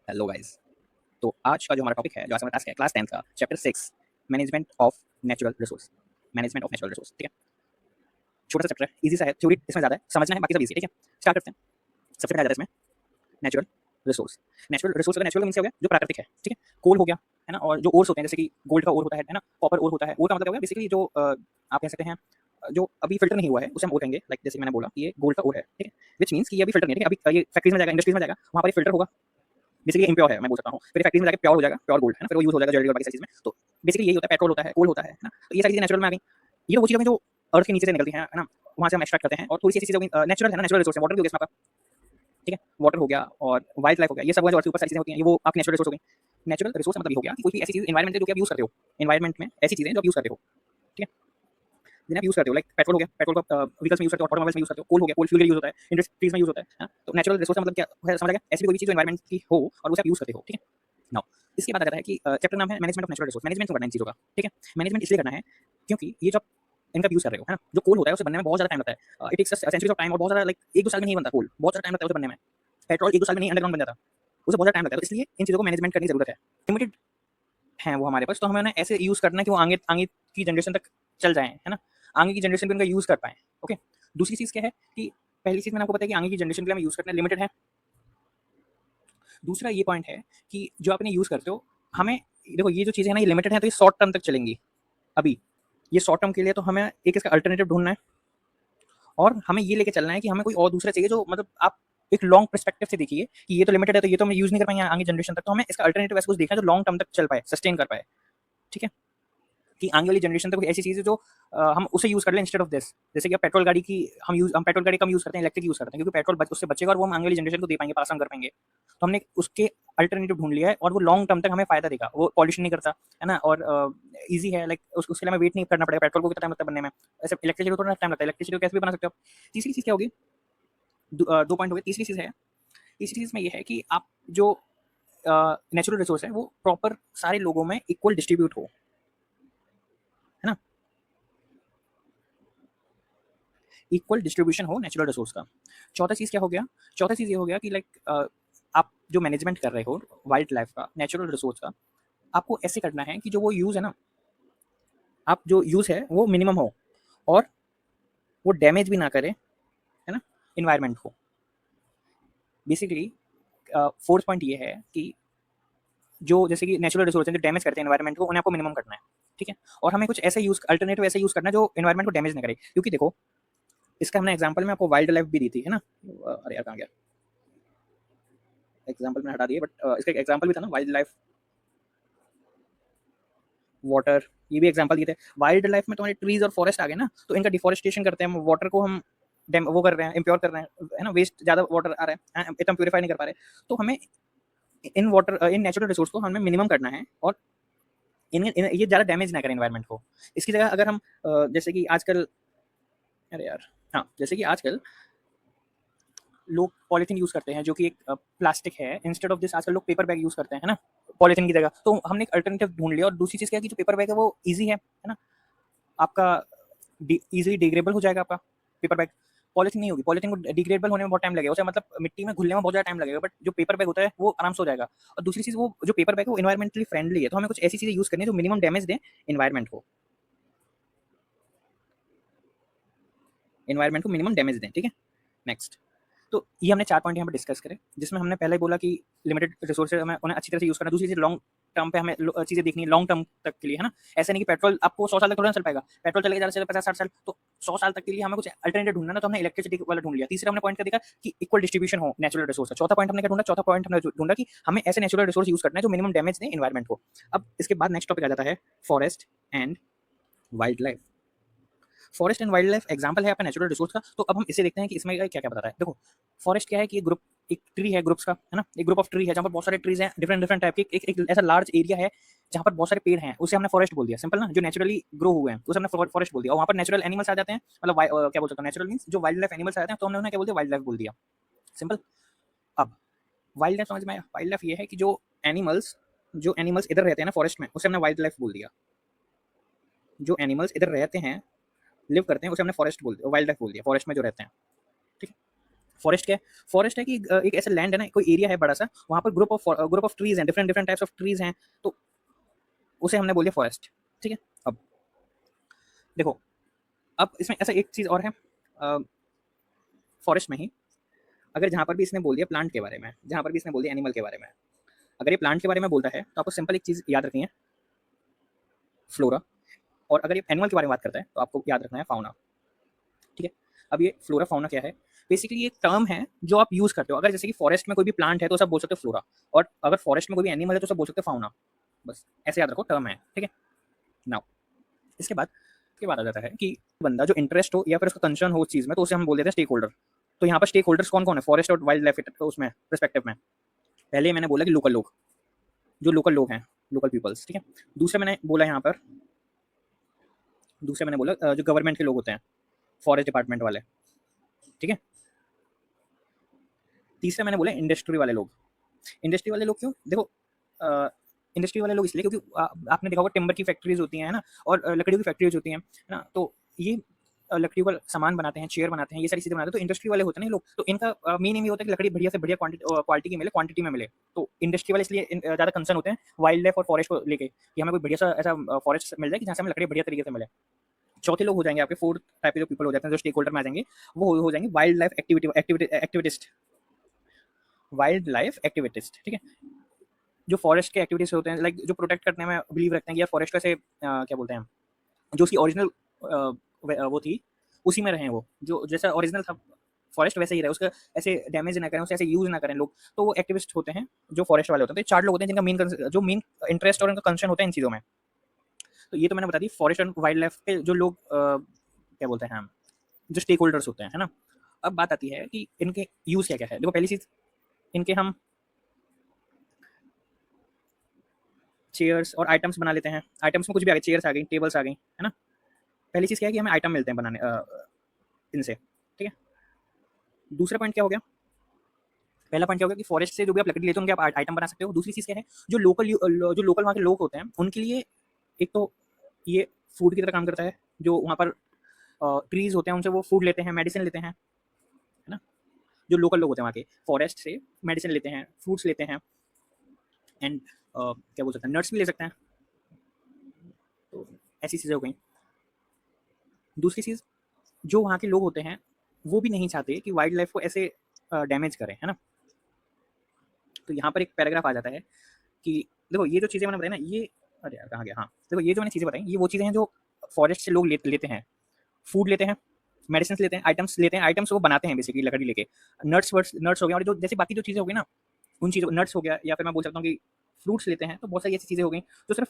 Hello guys. तो आज का जो हमारा टॉपिक है, जो आज हमारा टास्क है क्लास 10 का chapter 6 management of natural resource. Management of natural resource, ठीक है। छोटा सा चैप्टर है, इजी सा है, थ्योरी इसमें ज़्यादा है, समझना है बाकी सब इजी है, ठीक है। स्टार्ट करते हैं। सबसे पहले आ जाता है इसमें नेचुरल रिसोर्स। नेचुरल रिसोर्स का नेचुरल मीन्स क्या हो गया, जो प्राकृतिक है, ठीक है। कोल हो गया, है ना, और जो ओर्स होते हैं जैसे कि गोल्ड का ओर होता है ना, कॉपर ओर होता है। ओर का मतलब क्या हो गया, बेसिकली जो आप कह सकते हैं जो अभी फिल्टर नहीं हुआ है उसे हम ओर कहेंगे। लाइक जैसे मैंने बोला कि ये गोल्ड का ओर है, ठीक है, विच मीन्स कि ये अभी फिल्टर नहीं है, ठीक है। अभी ये फैक्ट्रीज में जाएगा, इंडस्ट्रीज में जाएगा, वहाँ पर फिल्टर होगा, बेसिकली इम्प्योर है मैं बोल सकता हूँ, फिर फैक्ट्री में जाकर प्योर हो जाएगा, प्योर गोल्ड, है ना, फिर वो यूज हो जाएगा ज्वेलरी और बाकी सारी चीज़ में। तो बेसिकली यही होता है, पेट्रोल होता है, कोल होता है ना। तो ये सारी चीज़ें नेचुरल में आ गई। ये तो वो चीज़ें जो अर्थ के नीचे से निकलती हैं, है ना, वहाँ से हम एक्सट्रैक्ट करते हैं, और थोड़ी सी ऐसी चीज़ें नेचुरल है ना, नेचुरल रिसोर्स है। वाटर भी हो गया इसमें आपका, ठीक है, वाटर हो गया और वाइल्ड लाइफ हो गया, ये सब जो अर्थ के ऊपर सारी चीज़ें होती हैं, ये वो आपकी नेचुरल रिसोर्स हो गई। नेचुरल रिसोर्स का मतलब ये हो गया कि कोई भी ऐसी चीज़ एनवायरमेंट है जो कि आप यूज़ करते हो, एनवायरमेंट में ऐसी चीज़ें जो आप यूज़ करते हो, ठीक है, जिन्हें आप यूज़ करते हो। लाइक पेट्रोल हो गया, पेट्रोल का व्हीकल्स में यूज़ करते हो, ऑटोमोबाइल्स में यूज़ करते हो। कोल हो गया, कोल फ्यूल के लिए यूज़ होता है, इंडस्ट्रीज में यूज़ होता है ना। तो नेचुरल रिसोर्स का मतलब क्या है, समझ आ गया। ऐसी कोई भी चीज़ जो एनवायरमेंट की हो और उसे आप यूज़ करते हो, ठीक है। नाउ इसके बाद आ जाता है कि चैप्टर नाम है management of natural resource. Management करना है इन चीज़ों का, ठीक है। मैनेजमेंट इसलिए करना है क्योंकि ये जो इनका यूज़ कर रहे हो, है ना, जो कोल होता है उसे बनने में बहुत ज़्यादा टाइम लगता है। It takes centuries of time, और बहुत ज़्यादा, लाइक 1-2 साल में नहीं बनता कोल, बहुत ज़्यादा टाइम लगता है उसे बनने में। पेट्रोल 1-2 साल में नहीं अंडरग्राउंड बन जाता, उसे बहुत ज़्यादा टाइम लगता है। तो इसलिए इन चीज़ों को मैनेजमेंट करने की ज़रूरत है। लिमिटेड हैं वो हमारे पास, तो हमें उन्हें ऐसे यूज़ करना है कि वो आगे आगे की जनरेशन तक चल जाएँ, है ना, आगे की जनरेशन भी उनका यूज़ कर पाएँ। ओके, दूसरी चीज़ क्या है कि पहली चीज़ मैंने आपको बताया कि आगे की जनरेशन के लिए हमें यूज़ करना लिमिटेड है। दूसरा ये पॉइंट है कि जो आप इन्हें यूज़ करते हो, हमें देखो ये जो चीज़ें हैं ना, ये लिमिटेड है, तो ये शॉर्ट टर्म तक चलेंगी। अभी ये शॉर्ट टर्म के लिए तो हमें एक इसका अल्टरनेटिव ढूंढना है, और हमें ये लेके चलना है कि हमें कोई और दूसरा चाहिए जो, मतलब आप एक लॉन्ग पर्सपेक्टिव से देखिए कि ये तो लिमिटेड है, तो ये तो हम यूज़ नहीं कर पाएंगे आगे जनरेशन तक, तो हमें इसका अल्टरनेटिव ऐसा कुछ देखना है जो लॉन्ग टर्म तक चल पाए, सस्टेन कर पाए, ठीक है, कि आगे वाली जनरेशन तक कोई ऐसी चीज़ है जो हम उसे यूज़ कर लें इंस्टेड ऑफ दिस। जैसे कि अब पेट्रोल गाड़ी की हम पेट्रोल गाड़ी कम यूज़ करते हैं, इलेक्ट्रिक यूज़ करते हैं, क्योंकि पेट्रोल उससे बचेगा और वो हम आगे वाली जनरेशन को दे पाएंगे, पास ऑन कर पाएंगे। तो हमने उसके अल्टरनेटिव ढूंढ लिया है, और वो लॉन्ग टर्म तक हमें फायदा देगा, वो पॉल्यूशन नहीं करता, है ना, और ईजी है। लाइक उसके लिए हमें वेट नहीं करना पड़ेगा। पेट्रोल को कितना टाइम लगता है बनने में, ऐसे इलेक्ट्रिसिटी को थोड़ा टाइम लगता है, इलेक्ट्रिसिटी को कैसे भी बना सकते हो। तीसरी चीज़ क्या होगी, 2 पॉइंट हो गए। तीसरी चीज़ है, तीसरी चीज़ में ये है कि आप जो नेचुरल रिसोर्स है वो प्रॉपर सारे लोगों में इक्वल डिस्ट्रीब्यूट हो, है ना, इक्वल डिस्ट्रीब्यूशन हो नेचुरल रिसोर्स का। चौथा चीज़ क्या हो गया, चौथा चीज़ ये हो गया कि लाइक आप जो मैनेजमेंट कर रहे हो वाइल्ड लाइफ का, नेचुरल रिसोर्स का, आपको ऐसे करना है कि जो वो यूज़ है ना, आप जो यूज़ है वो मिनिमम हो, और वो डैमेज भी ना करे, है ना, इन्वायरमेंट को। बेसिकली फोर्थ पॉइंट ये है कि जो जैसे कि नेचुरल रिसोर्स हैं जो डैमेज करते हैं एनवायरमेंट को, उन्हें आपको मिनिमम करना है, ठीक है। और हमें कुछ ऐसे यूज़ अल्टरनेटिव ऐसे यूज़ करना है जो एनवायरमेंट को डैमेज ना करे, क्योंकि देखो इसका हमने एग्जांपल में आपको वाइल्ड लाइफ भी दी थी, है ना। अरे यार कहाँ गया एग्जांपल, में हटा दिए, बट इसका एक एग्जांपल भी था ना, वाइल्ड लाइफ, वाटर, ये भी एग्जांपल दिए थे। वाइल्ड लाइफ में तुम्हारे ट्रीज और फॉरेस्ट आ गए ना, तो इनका डिफॉरेस्टेशन करते हैं, वाटर को हम वो कर रहे हैं, इम्प्योर कर रहे हैं, है ना, वेस्ट ज़्यादा वाटर आ रहा है, इतना प्यूरीफाई नहीं कर पा रहे। तो हमें in water in natural resource को हमें मिनिमम करना है, और ये ज़्यादा डैमेज ना करें इन्वायरमेंट को। इसकी जगह अगर हम जैसे कि आजकल, अरे यार, हाँ, जैसे कि आजकल लोग पॉलीथीन यूज़ करते हैं जो कि एक प्लास्टिक है, इंस्टेड ऑफ दिस आजकल लोग पेपर बैग यूज़ करते हैं, है ना, पॉलीथीन की जगह। तो हमने एक अल्टरनेटिव ढूंढ लिया। और दूसरी चीज़ क्या है कि जो पेपर बैग है वो ईजी है ना, आपका ईजिली डिग्रेडेबल हो जाएगा आपका पेपर बैग। पॉलीथीन नहीं होगी, पॉलीथीन को डिग्रेडेबल होने में बहुत टाइम लगेगा, उसे मतलब मिट्टी में घुलने में बहुत ज़्यादा टाइम लगेगा, बट जो पेपर बैग होता है वो आराम से हो जाएगा। और दूसरी चीज़, वो जो पेपर बैग है वो इन्वायरमेंटली फ्रेंडली है, तो हमें कुछ ऐसी चीज़ें यूज़ करनी है जो मिनिमम डैमेज दें इन्वायरमेंट को, इन्वायरमेंट को मिनिमम डैमेज दें, ठीक है। नेक्स्ट, तो ये हमने 4 पॉइंट यहाँ पे डिस्कस करे, जिसमें हमने पहले ही बोला कि लिमिटेड रिसोर्सेज हमें उन्हें अच्छी तरह से यूज़ करना है। दूसरी चीज़, लॉन्ग टर्म पे हमें चीज़ें देखनी है, लॉन्ग टर्म तक के लिए, है ना। ऐसा नहीं कि पेट्रोल आपको 100 साल तक थोड़ा ना चल पाएगा, पेट्रोल चलेगा ज़्यादा से ज़्यादा 50-60 साल, तो 100 साल तक के लिए हमें कुछ अल्टरनेटिव ढूंढना ना, तो हमने इलेक्ट्रिसिटी वाला ढूंढ लिया। तीसरा हमने पॉइंट क्या देखा कि इक्वल डिस्ट्रीब्यूशन हो नेचुरल रिसोर्स का। चौथा पॉइंट हमने क्या ढूंढा, चौथा पॉइंट हमने ढूंढा कि हमें ऐसे नेचुरल रिसोर्स यूज़ करना है जो मिनिमम डैमेज दें इन्वायरमेंट को। अब इसके बाद नेक्स्ट टॉपिक आ जाता है forest and wild life. Forest and wild life example है आपका नेचुरल रिसोर्स का। तो अब हम इसे देखते हैं कि इसमें क्या क्या बताता है। देखो, फॉरेस्ट क्या है कि ग्रुप, एक ट्री है, ग्रुप्स का, है ना, एक ग्रुप ऑफ ट्री है जहाँ पर बहुत सारे ट्रीज हैं, डिफरेंट डिफरेंट टाइप के, एक ऐसा लार्ज एरिया है जहाँ पर बहुत सारे पेड़ हैं, उसे हमने फॉरेस्ट बोल दिया, सिंपल ना, जो नेचुरली ग्रो हुए हैं उसे हमने फॉरेस्ट बोल दिया। और वहाँ पर नेचुरल एनिमल्स आ जाते हैं, मतलब क्या बोल सकते हैं, नेचुरल मीन्स जो वाइल्ड लाइफ एनिमल्स आ जाते हैं, तो हमने उन्हें क्या बोल दिया, वाइल्ड लाइफ बोल दिया, सिंपल। अब वाइल्ड लाइफ समझ में आया। वाइल्ड लाइफ ये है कि जो एनिमल्स इधर रहते हैं ना फॉरेस्ट में, उसे हमने वाइल्ड लाइफ बोल दिया। जो एनिमल्स इधर रहते हैं, लिव करते हैं, उसे हमने फॉरेस्ट बोल दिया, वाइल्ड लाइफ बोल दिया, फॉरेस्ट में जो रहते हैं, ठीक है। फॉरेस्ट क्या है? फॉरेस्ट है कि एक ऐसा लैंड है ना, कोई एरिया है बड़ा सा, वहाँ पर ग्रुप ऑफ ट्रीज हैं, different different types of trees हैं, तो उसे हमने बोल दिया फॉरेस्ट। ठीक है। अब देखो, अब इसमें ऐसा एक चीज़ और है, फॉरेस्ट में ही अगर जहाँ पर भी इसने बोल दिया प्लांट के बारे में, जहाँ पर भी इसने बोल दिया एनिमल के बारे में, अगर ये प्लांट के बारे में बोलता है तो आपको सिंपल एक चीज़ याद रखनी है, फ्लोरा। और अगर ये एनिमल के बारे में बात करता है तो आपको याद रखना है फाउना। ठीक है। अब ये फ्लोरा फाउना क्या है? बेसिकली एक टर्म है जो आप यूज करते हो। अगर जैसे कि फॉरेस्ट में कोई भी प्लांट है तो सब बोल सकते हो फ्लोरा, और अगर फॉरेस्ट में कोई भी एनिमल है तो सब बोल सकते हो फाउना। बस ऐसे याद रखो, टर्म है। ठीक है। नाउ इसके बाद आ जाता है कि बंदा जो इंटरेस्ट हो या फिर उसका कंसर्न हो उस चीज़ में, तो उसे हम बोल देते हैं स्टेक होल्डर। तो यहाँ पर स्टेक होल्डर्स कौन कौन है फॉरेस्ट और वाइल्ड लाइफ उसमें परस्पेक्टिव में? पहले मैंने बोला कि लोकल लोग, जो लोकल लोग हैं, लोकल पीपल्स। ठीक है। दूसरे मैंने बोला यहाँ पर, दूसरे मैंने बोला जो गवर्नमेंट के लोग होते हैं, फॉरेस्ट डिपार्टमेंट वाले। ठीक है। तीसरा मैंने बोला इंडस्ट्री वाले लोग। इंडस्ट्री वाले लोग क्यों? देखो, इंडस्ट्री वाले लोग इसलिए क्योंकि आपने देखा होगा टिम्बर की फैक्ट्रीज होती हैं, है ना, और लकड़ियों की फैक्ट्रीज होती हैं, है ना, तो ये लकड़ियों का सामान बनाते हैं, चेयर बनाते हैं, ये सारी चीज़ें बनाते हैं, तो इंडस्ट्री वाले होते हैं ना ये लोग, तो इनका मेन एम ये होता है कि लकड़ी बढ़िया से बढ़िया क्वालिटी की मिले, क्वांटिटी में मिले। तो इंडस्ट्री वाले इसलिए ज़्यादा कंसर्न होते हैं वाइल्ड लाइफ और फॉरेस्ट को लेके, कि हमें कोई बढ़िया सा ऐसा फॉरेस्ट मिल जाए कि जहाँ से हमें लकड़ी बढ़िया तरीके से मिले। चौथे लोग हो जाएंगे आपके, फोर्थ टाइप के जो पीपल हो जाते हैं, जो स्टेक होल्डर में आ जाएंगे, वो हो जाएंगे wildlife activist. Wildlife activist. ठीक है। जो फॉरेस्ट के एक्टिविटीज होते हैं, लाइक जो प्रोटेक्ट करने में बिलीव रखते हैं कि यार फॉरेस्ट को ऐसे क्या बोलते हैं, जो उसकी ओरिजिनल वो थी उसी में रहें, वो जो जैसा ओरिजिनल था फॉरेस्ट वैसे ही रहे, उसका ऐसे डैमेज ना करें, उसे ऐसे यूज ना करें लोग, तो वो एक्टिविस्ट होते हैं जो फॉरेस्ट वाले होते हैं। तो ये चार लोग होते हैं जिनका मेन इंटरेस्ट और उनका कंसर्न होता है इन चीज़ों में। तो ये तो मैंने बता दी फॉरेस्ट एंड वाइल्ड लाइफ के जो लोग क्या बोलते हैं, जो स्टेक होल्डर्स होते हैं, है ना। अब बात आती है कि इनके यूज़ क्या क्या है। देखो, पहली चीज़, इनके हम चेयर्स और आइटम्स बना लेते हैं। आइटम्स में कुछ भी आ गए, चेयर्स आ गई, टेबल्स आ गई, है ना। पहली चीज़ क्या है कि हमें आइटम मिलते हैं बनाने इनसे। ठीक है। दूसरा पॉइंट क्या हो गया? पहला पॉइंट क्या हो गया कि फॉरेस्ट से जो भी आप लकड़ी लेते हो उनके आप आइटम बना सकते हो। दूसरी चीज़ क्या है, जो लोकल वहाँ के लोग होते हैं उनके लिए एक तो ये फूड की तरह काम करता है। जो वहाँ पर ट्रीज होते हैं उनसे वो फूड लेते हैं, मेडिसिन लेते हैं, है ना। जो लोकल लोग होते हैं वहाँ के, फॉरेस्ट से मेडिसिन लेते हैं, फ्रूट्स लेते हैं, एंड क्या बोल सकते हैं, नट्स भी ले सकते हैं। तो ऐसी चीज़ें हो गई। दूसरी चीज़, जो वहाँ के लोग होते हैं वो भी नहीं चाहते कि वाइल्ड लाइफ को ऐसे डैमेज करें, है ना। तो यहाँ पर एक पैराग्राफ आ जाता है कि देखो ये जो चीज़ें मैंने बताई ना, ये अरे यार कहाँ गया, हाँ देखो ये जो मैंने चीज़ें बताई ये वो चीज़ें हैं जो फॉरेस्ट से लोग लेते हैं। फूड लेते हैं, मेडिसिन लेते हैं, आइटम्स लेते हैं, आइटम्स वो बनाते हैं बेसिकली लकड़ी लेके। नट्स हो गया, और जो जैसे बाकी जो चीज़ें हो गई ना, उन चीज़ों, नट्स हो गया, या फिर मैं बोल सकता हूँ कि फ्रूट्स लेते हैं, तो बहुत सारी ऐसी चीज़ें हो गई जो सिर्फ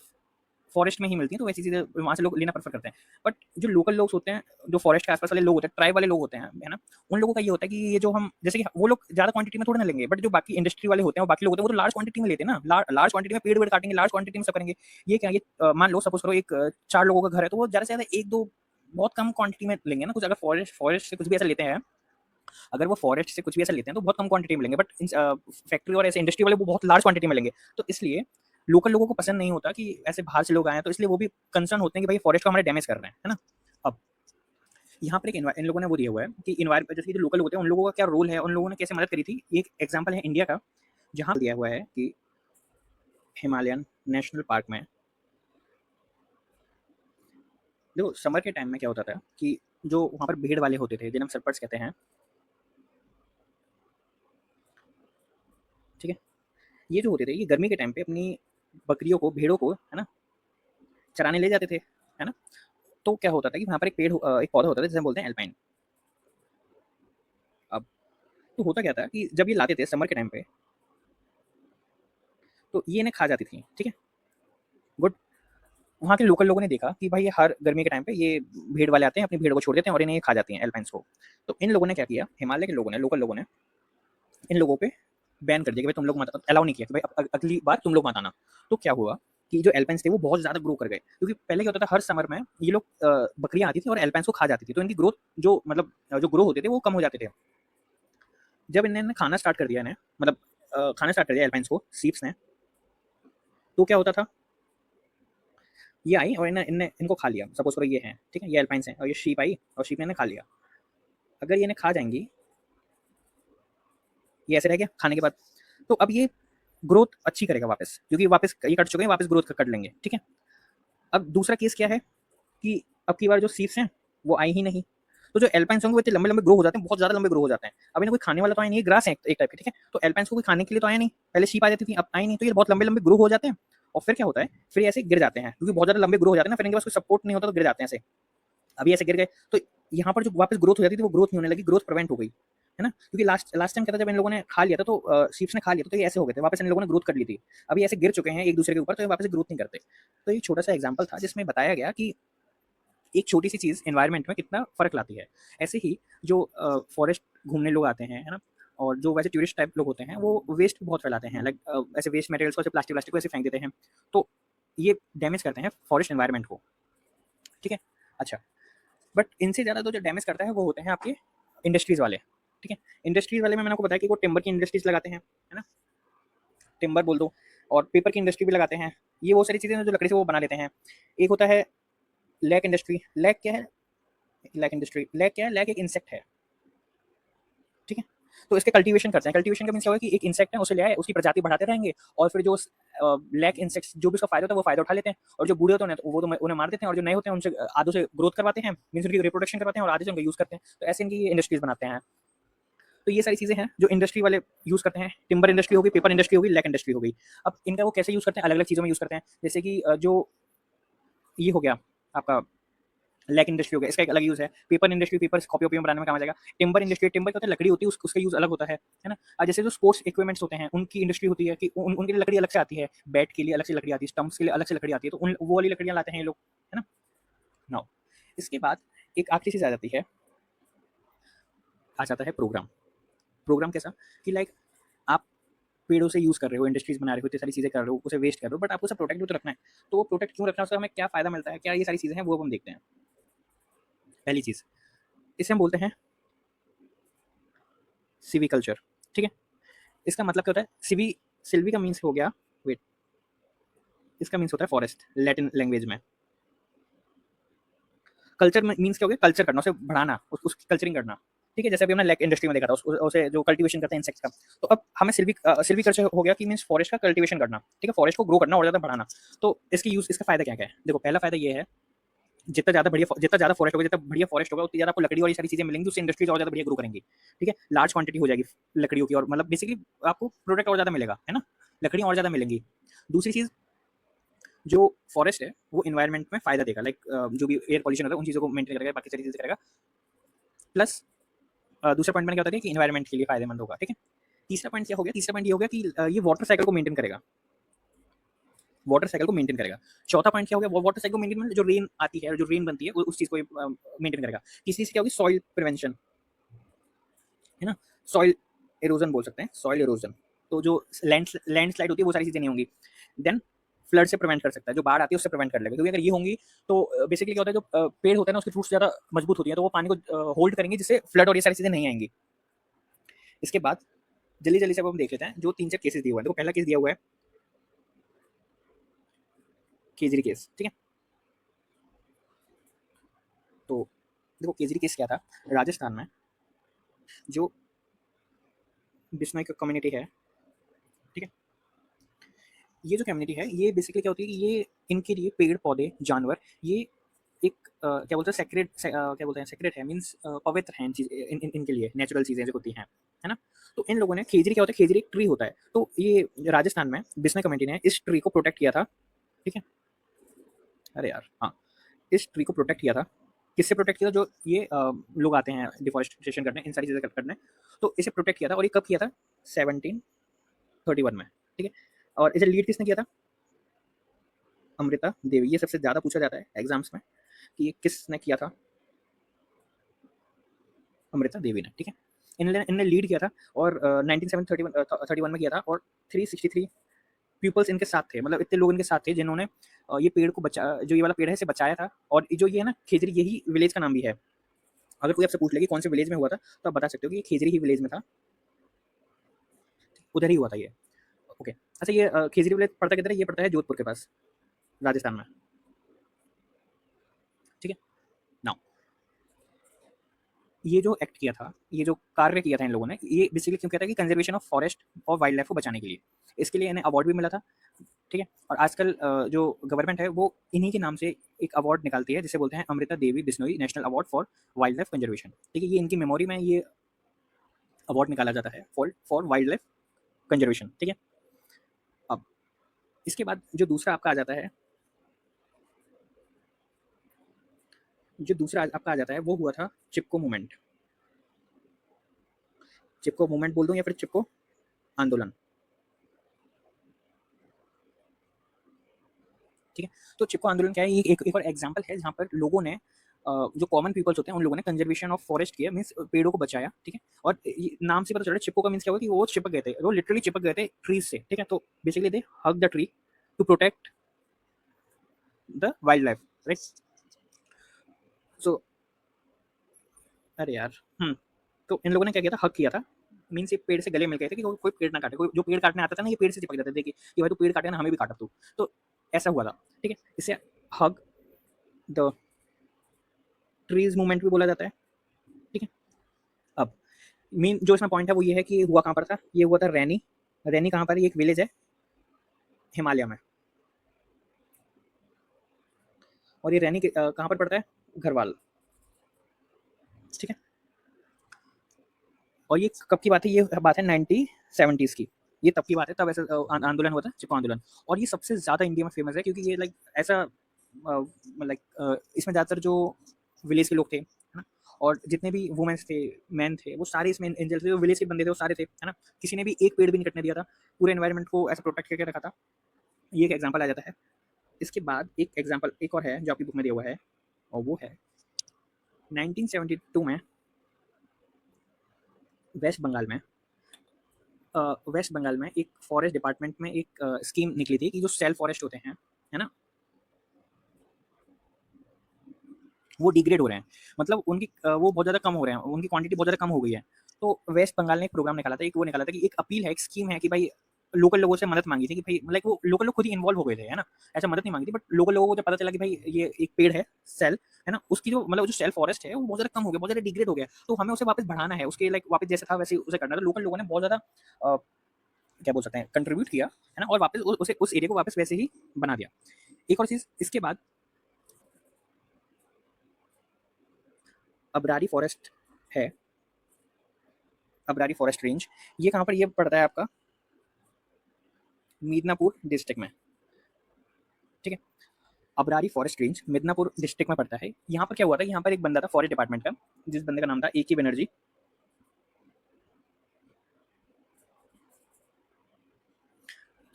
फॉरेस्ट में ही मिलती हैं, तो वैसी चीज़ें वहाँ से लोग लेना प्रेफर करते हैं। बट जो लोकल लोग होते हैं, जो फॉरेस्ट के आसपास वाले लोग होते हैं, ट्राइब वाले लोग होते हैं, है ना, उन लोगों का ये होता है कि ये जो हम, जैसे कि वो लोग ज़्यादा क्वांटिटी में थोड़ा ना लेंगे, बट जो बाकी इंडस्ट्री वाले होते हैं, वो बाकी लोग होते हैं, वो तो लार्ज क्वांटिटी में लेते हैं ना, लार्ज क्वांटिटी में पेड़ वेड़ काटेंगे, लार्ज क्वांटिटी में सब करेंगे। ये क्या, ये मान लो सपोज करो एक 4 लोगों का घर है, तो वो ज़्यादा से ज़्यादा 1-2 बहुत कम क्वांटिटी में लेंगे ना कुछ। अगर फॉरेस्ट से कुछ भी ऐसा लेते हैं, अगर वो फॉरेस्ट से कुछ भी ऐसा लेते हैं तो बहुत कम क्वांटिटी में लेंगे, बट फैक्ट्री और ऐसे इंडस्ट्री वाले वो बहुत लार्ज क्वांटिटी में लेंगे। तो इसलिए लोकल लोगों को पसंद नहीं होता कि ऐसे बाहर से लोग आए हैं, तो इसलिए वो भी कंसर्न होते हैं कि भाई फॉरेस्ट को हमारे डैमेज कर रहे हैं, है ना। अब यहाँ पर इन लोगों ने वो दिया हुआ है कि इन्वायरमेंट, जैसे जो लोकल होते हैं उन लोगों का क्या रोल है, उन लोगों ने कैसे मदद करी थी। एक एग्जाम्पल है इंडिया का, जहाँ दिया हुआ है कि हिमालयन नेशनल पार्क में, देखो समर के टाइम में क्या होता था कि जो वहाँ पर भीड़ वाले होते थे, जिन्हें हम सरपंच कहते हैं, ठीक है, ये जो होते थे ये गर्मी के टाइम पे अपनी बकरियों को, भेड़ों को, है ना, चराने ले जाते थे, है ना। तो क्या होता था कि वहाँ पर एक पौधा होता था जिसे हम बोलते हैं एल्पाइन। अब तो होता क्या था कि जब ये लाते थे समर के टाइम पे, तो ये इन्हें खा जाती थी। ठीक है, गुड। वहाँ के लोकल लोगों ने देखा कि भाई ये हर गर्मी के टाइम पे ये भेड़ वाले आते हैं, अपनी भेड़ को छोड़ देते हैं और इन्हें ये खा जाती हैं, एल्पाइंस को। तो इन लोगों ने क्या किया, हिमालय के लोगों ने, लोकल लोगों ने इन लोगों पे बैन कर दिया कि भाई तुम लोग मत, अलाउ नहीं किया कि भाई अगली बार तुम लोग मत आना। तो क्या हुआ कि जो एल्पाइंस थे वो बहुत ज़्यादा ग्रो कर गए, क्योंकि पहले क्या होता था, हर समर में ये लोग बकरियाँ आती थी और एल्पाइंस को खा जाती थी, तो इनकी ग्रोथ जो मतलब जो ग्रो होते थे वो कम हो जाते थे। जब इन्होंने खाना स्टार्ट कर दिया, इन्हें मतलब खाना स्टार्ट कर दिया एल्पाइंस को, सीप्स ने, तो क्या होता था, ये आई और इन्हें इनने इनको खा लिया। सपोज करो ये हैं, ठीक है, ये एल्पाइंस हैं और ये शीप आई और शीप ने इन्हें खा लिया। अगर ये इन्हें खा जाएंगी ये ऐसे रह गया खाने के बाद। तो अब ये ग्रोथ अच्छी करेगा वापस, क्योंकि वापस ये कट चुके हैं, वापस ग्रोथ कर लेंगे, ठीक है। अब दूसरा केस क्या है कि अब की बार जो सीड्स हैं वो आई ही नहीं, तो जो एल्पाइन्स होंगे वो इतने लंबे लंबे ग्रो हो जाते हैं, बहुत ज़्यादा लंबे ग्रो हो जाते हैं। अब इन्हें कोई खाने वाला तो आया नहीं है, ग्रास है एक टाइप के, ठीक है। तो एल्पाइन्स को कोई खाने के लिए तो आया नहीं, पहले शीप आ जाती थी, अब आई नहीं, तो ये बहुत लंबे लंबे ग्रो हो जाते हैं। और फिर क्या होता है, फिर ऐसे गिर जाते हैं, क्योंकि बहुत ज़्यादा लंबे ग्रो हो जाते हैं ना, फिर इनके पास कोई सपोर्ट नहीं होता तो गिर जाते हैं ऐसे। अभी ऐसे गिर गए तो यहाँ पर जो वापस ग्रोथ हो जाती थी वो ग्रोथ नहीं होने लगी, ग्रोथ प्रिवेंट हो गई, है ना। क्योंकि लास्ट लास्ट टाइम क्या था, जब इन लोगों ने खा लिया था, तो सीप्स ने खा लिया था, तो ये ऐसे हो गए थे, वापस इन लोगों ने ग्रोथ कर ली थी। अभी ऐसे गिर चुके हैं एक दूसरे के ऊपर, तो ये वापस ग्रोथ नहीं करते। तो ये छोटा सा एग्जाम्पल था जिसमें बताया गया कि एक छोटी सी चीज़ एनवायरनमेंट में कितना फ़र्क लाती है। ऐसे ही जो फॉरेस्ट घूमने लोग आते हैं, है ना, और जो वैसे टूरिस्ट टाइप लोग होते हैं, वो वेस्ट बहुत फैलाते हैं, लाइक ऐसे वेस्ट मटेरियल्स को, ऐसे प्लास्टिक व्लास्टिक को ऐसे फेंक देते हैं, तो ये डैमेज करते हैं फॉरेस्ट एनवायरनमेंट को, ठीक है। अच्छा, बट इनसे ज़्यादा तो जो डैमेज करता है वो होते हैं आपके इंडस्ट्रीज़ वाले, ठीक है। इंडस्ट्रीज़ वाले में मैंने आपको बताया कि वो टिम्बर की इंडस्ट्रीज़ लगाते हैं, है ना, टिम्बर बोल दो, और पेपर की इंडस्ट्री भी लगाते हैं। ये वो सारी चीज़ें हैं जो लकड़ी से वो बना लेते हैं। एक होता है लैक इंडस्ट्री। लैक क्या है, लैक इंडस्ट्री, लैक क्या है, लैक एक इंसेक्ट है, ठीक है। तो इसके कल्टीवेशन करते हैं। कल्टीवेशन का मीन्स क्या होगा कि एक इंसेक्ट है, उसे ले आए, उसकी प्रजाति बढ़ाते रहेंगे, और फिर जो लैक इंसेक्ट्स जो भी उसका फायदा होता है वो फायदा उठा लेते हैं, और जो बूढ़े होते हैं तो वो तो उन्हें मार देते हैं, और जो नए होते हैं उनसे आधों से ग्रोथ करवाते हैं, मीन्स उनकी रिप्रोडक्शन करवाते हैं, और आधे से उनका यूज़ करते हैं। तो ऐसे इनकी इंडस्ट्रीज बनाते हैं। तो ये सारी चीज़ें हैं जो इंडस्ट्री वाले यूज़ करते हैं। टिम्बर इंडस्ट्री होगी, पेपर इंडस्ट्री होगी, लैक इंडस्ट्री हो गई। अब इनका वो कैसे यूज़ करते हैं, अलग अलग चीज़ों में यूज़ करते हैं। जैसे कि जो ये हो गया आपका लैक इंडस्ट्री हो गया, इसका एक अलग यूज़ है। पेपर इंडस्ट्री, पेपर कॉपी वॉपी में बनाने में काम आ जाएगा। टिम्बर इंडस्ट्री, टिम्बर क्या होता है, लकड़ी होती है, उसका यूज़ अलग होता है ना। जैसे जो स्पोर्ट्स इक्विपमेंट्स होते हैं उनकी इंडस्ट्री होती है कि उनके लिए लकड़ी अलग से आती है, बैट के लिए अलग से लकड़ी आती है, स्टम्प्स के लिए अलग से लकड़ी आती है, तो वो वाली लकड़ियाँ लाते हैं ये लोग, है ना। नाउ इसके बाद एक आखिरी चीज़ आ जाती है, आ जाता है प्रोग्राम। प्रोग्राम कैसा कि लाइक आप पेड़ों से यूज़ कर रहे हो, इंडस्ट्रीज़ बना रहे हो, इतनी सारी चीज़ें कर रहे हो, उसे वेस्ट कर रहे हो, बट आपको उसे प्रोटेक्ट भी तो रखना है। तो वो प्रोटेक्ट क्यों रखना है, उससे हमें क्या फ़ायदा मिलता है, क्या ये सारी चीज़ें हैं, वो अब हम देखते हैं। पहली चीज़, इसे हम बोलते हैं सिविकल्चर, ठीक है। इसका मतलब क्या होता है, सिल्वी का मीन्स हो गया, वेट, इसका मीन्स होता है फॉरेस्ट लैटिन लैंग्वेज में। कल्चर मीन्स क्या हो गया, कल्चर करना, उसे बढ़ाना, उसकी कल्चरिंग करना, ठीक है। जैसे अभी हमने लैक इंडस्ट्री में देखा था, उसे जो कल्टीवेशन करते हैं इंसेक्ट्स का, तो अब हमें सिल्वी कल्चर हो गया कि मीन्स फॉरेस्ट का कल्टीवेशन करना, ठीक है, फॉरेस्ट को ग्रो करना और ज़्यादा बढ़ाना। तो इसकी यूज़, इसका फायदा क्या क्या है, देखो पहला फायदा ये है, जितना ज़्यादा फॉरेस्ट होगा, जितना बढ़िया फॉरेस्ट होगा, उतनी ज़्यादा आपको लकड़ी और ये सारी चीज़ें मिलेंगी, उससे इंडस्ट्रीज और ज़्यादा बढ़िया ग्रो करेंगी, ठीक है। लार्ज क्वांटिटी हो जाएगी लकड़ियों की, और मतलब बेसिकली आपको प्रोडक्ट और ज़्यादा मिलेगा, है ना, लकड़ियाँ और ज़्यादा मिलेंगी। दूसरी चीज़, जो फॉरेस्ट है वो इन्वायरमेंट में फायदा देगा, लाइक जो भी एयर पॉल्यूशन होता है उन चीज़ों को मेंटेन करेगा, बाकी सारी चीज़ें करेगा। प्लस दूसरा पॉइंट मैंने क्या बताया कि इन्वायरमेंट के लिए फायदेमंद होगा, ठीक है। तीसरा पॉइंट क्या हो गया, तीसरा पॉइंट ये हो गया कि ये वाटर साइकिल को मेंटेन करेगा, वाटर साइकिल को मेंटेन करेगा। चौथा पॉइंट क्या हो गया, वो वाटर साइकिल को मेंटेन, जो रेन आती है, जो रेन बनती है, उस चीज़ को मेंटेन करेगा। तीसरी चीज़ क्या होगी, सॉइल प्रिवेंशन, है ना, सॉइल एरोजन बोल सकते हैं, सॉइल एरोजन। तो जो लैंडस्लाइड होती है वो सारी चीज़ें नहीं होंगी। देन फ्लड से प्रिवेंट कर सकता है, जो बाढ़ आती है उससे प्रिवेंट कर लेगा, क्योंकि अगर ये होंगी तो बेसिकली क्या होता है, जो पेड़ होता है ना उसकी रूट्स ज़्यादा मजबूत होती है, तो वो पानी को होल्ड करेंगे, जिससे फ्लड और ये सारी चीज़ें नहीं आएंगी। इसके बाद जल्दी जल्दी से अब हम देख लेते हैं जो 3-4 केसेस दिए हुए हैं। देखो पहला केस दिया हुआ है केजरी केस, ठीक है। तो देखो केजरी केस क्या था, राजस्थान में जो बिश्नोई का कम्युनिटी है, ठीक है, ये जो कम्युनिटी है ये बेसिकली क्या होती है कि ये इनके लिए पेड़ पौधे जानवर ये एक क्या बोलते हैं सेक्रेट, क्या बोलते हैं सेक्रेट है, मीन्स पवित्र है इन चीज इनके लिए, नेचुरल चीज़ें जो होती हैं, है ना। तो इन लोगों ने खेजरी, क्या होता है खेजरी एक ट्री होता है, तो ये राजस्थान में बिश्नोई कम्युनिटी ने इस ट्री को प्रोटेक्ट किया था, ठीक है। अरे यार हाँ, इस ट्री को प्रोटेक्ट किया था, किससे प्रोटेक्ट किया था, जो ये लोग आते हैं डिफॉरेस्टेशन करने, इन सारी चीज़ें करने, तो इसे प्रोटेक्ट किया था। और ये कब किया था, 1731 में, ठीक है। और इसे लीड किसने किया था, अमृता देवी। ये सबसे ज़्यादा पूछा जाता है एग्जाम्स में कि ये किसने किया था, अमृता देवी ने, ठीक है। इन्होंने इन्होंने लीड किया था, और 1931 में किया था, और 363 पीपल्स इनके साथ थे, मतलब इतने लोग इनके साथ थे जिन्होंने ये पेड़ को बचा, जो ये वाला पेड़ है इसे बचाया था। और जो ये है ना खेजरी, यही विलेज का नाम भी है। अगर कोई आपसे पूछ ले कि कौन से विलेज में हुआ था, तो आप बता सकते हो कि ये खेजरी ही विलेज में था, उधर ही हुआ था ये। ओके, अच्छा ये खेजरी विलेज पड़ता किधर है, ये पड़ता है जोधपुर के पास, राजस्थान में, ठीक है। नाउ ये जो एक्ट किया था, ये जो कार्य किया था इन लोगों ने, ये बेसिकली क्यों किया था कि कंजर्वेशन ऑफ फॉरेस्ट और वाइल्ड लाइफ को बचाने के लिए। इसके लिए इन्हें अवार्ड भी मिला था, ठीक है। और आजकल जो गवर्नमेंट है वो इन्हीं के नाम से एक अवार्ड निकालती है जिसे बोलते हैं Amrita Devi Bishnoi national award for wildlife conservation, ठीक है। ये इनकी मेमोरी में ये अवार्ड निकाला जाता है फॉर वाइल्ड लाइफ कंजर्वेशन, ठीक है। अब इसके बाद जो दूसरा आपका आ जाता है, आपका आ जाता है वो हुआ था चिपको मूवमेंट। चिपको मूवमेंट बोल दूं या फिर चिपको आंदोलन, ठीक है। तो चिपको आंदोलन क्या है, ये एक और एग्जांपल है जहाँ पर लोगों ने जो कॉमन पीपल्स होते हैं उन लोगों ने कंजर्वेशन ऑफ फॉरेस्ट किया, मींस पेड़ों को बचाया, ठीक है। और नाम से पता चल रहा है चिपको का मींस क्या हुआ कि वो चिपक गए थे, वो लिटरली चिपक गए थे ट्रीज से, ठीक है। तो basically they hug the tree to protect the wildlife, right. So अरे यार, तो इन लोगों ने क्या किया था, हक किया था, मीन्स ये पेड़ से गले मिल गए थे कि कोई पेड़ ना काटे, कोई जो पेड़ काटने आता था ना ये पेड़ से चिपक जाता था कि भाई तू पेड़ काटे ना, हमें भी काटा तू, तो ऐसा हुआ था, ठीक है। इसे हग द ट्रीज मूवमेंट भी बोला जाता है, ठीक है। अब मेन जो इसमें पॉइंट है वो ये है कि हुआ कहाँ पर था, ये हुआ था रैनी। रैनी कहाँ पर है, ये एक विलेज है हिमालय में, और ये रैनी कहाँ पर पड़ता है, घरवाल, ठीक है। और ये कब की बात है, ये बात है 1970s की, ये तब की बात है, तब ऐसा आंदोलन हुआ था चिपको आंदोलन। और ये सबसे ज़्यादा इंडिया में फेमस है क्योंकि ये लाइक ऐसा इसमें ज़्यादातर जो विलेज के लोग थे, है ना, और जितने भी वुमेन्स थे, मैन थे, वो सारे इसमें इंजल थे, जो विलेज के बंदे थे वो सारे थे, है ना। किसी ने भी एक पेड़ भी नहीं कटने दिया था, पूरे एनवायरनमेंट को ऐसा प्रोटेक्ट करके रखा था। ये एक एग्जाम्पल आ जाता है। इसके बाद एक एग्जाम्पल एक और है जो आपकी बुक में दिया हुआ है, और वो है 1972 में वेस्ट बंगाल में वेस्ट बंगाल में एक फॉरेस्ट डिपार्टमेंट में एक स्कीम निकली थी कि जो सेल फॉरेस्ट होते हैं, है ना, वो डिग्रेड हो रहे हैं, मतलब उनकी वो बहुत ज़्यादा कम हो रहे हैं, उनकी क्वांटिटी बहुत ज़्यादा कम हो गई है। तो वेस्ट बंगाल ने एक प्रोग्राम निकाला था, एक वो निकाला था कि एक अपील है, एक स्कीम है कि भाई लोकल लोगों से मदद मांगी थी कि भाई लाइक वो लोकल लोग खुद ही इन्वॉल्व हो गए थे, है ना, ऐसा मदद नहीं मांगी थी, बट लोकल लोगों को जब पता चला कि भाई ये एक पेड़ है सेल, है ना, उसकी जो मतलब जो सेल फॉरेस्ट है वो बहुत ज़्यादा कम हो गया, बहुत ज़्यादा डिग्रेड हो गया, तो हमें उसे वापस बढ़ाना है, उसके लाइक वापस जैसे था वैसे उसे करना था। लोकल लोगों ने बहुत ज़्यादा क्या बोल सकते हैं कंट्रीब्यूट किया, है ना, और वापस उसे उस एरिया को वापस वैसे ही बना दिया। एक और चीज़ इसके बाद अबरारी फॉरेस्ट है, अबरारी फॉरेस्ट रेंज, ये कहाँ पर ये पड़ता है आपका मिदनापुर डिस्ट्रिक्ट में, ठीक है। अबरारी फॉरेस्ट रेंज मिदनापुर डिस्ट्रिक्ट में पड़ता है। यहाँ पर क्या हुआ था, यहाँ पर एक बंदा था फॉरेस्ट डिपार्टमेंट का, जिस बंदे का नाम था AK बनर्जी।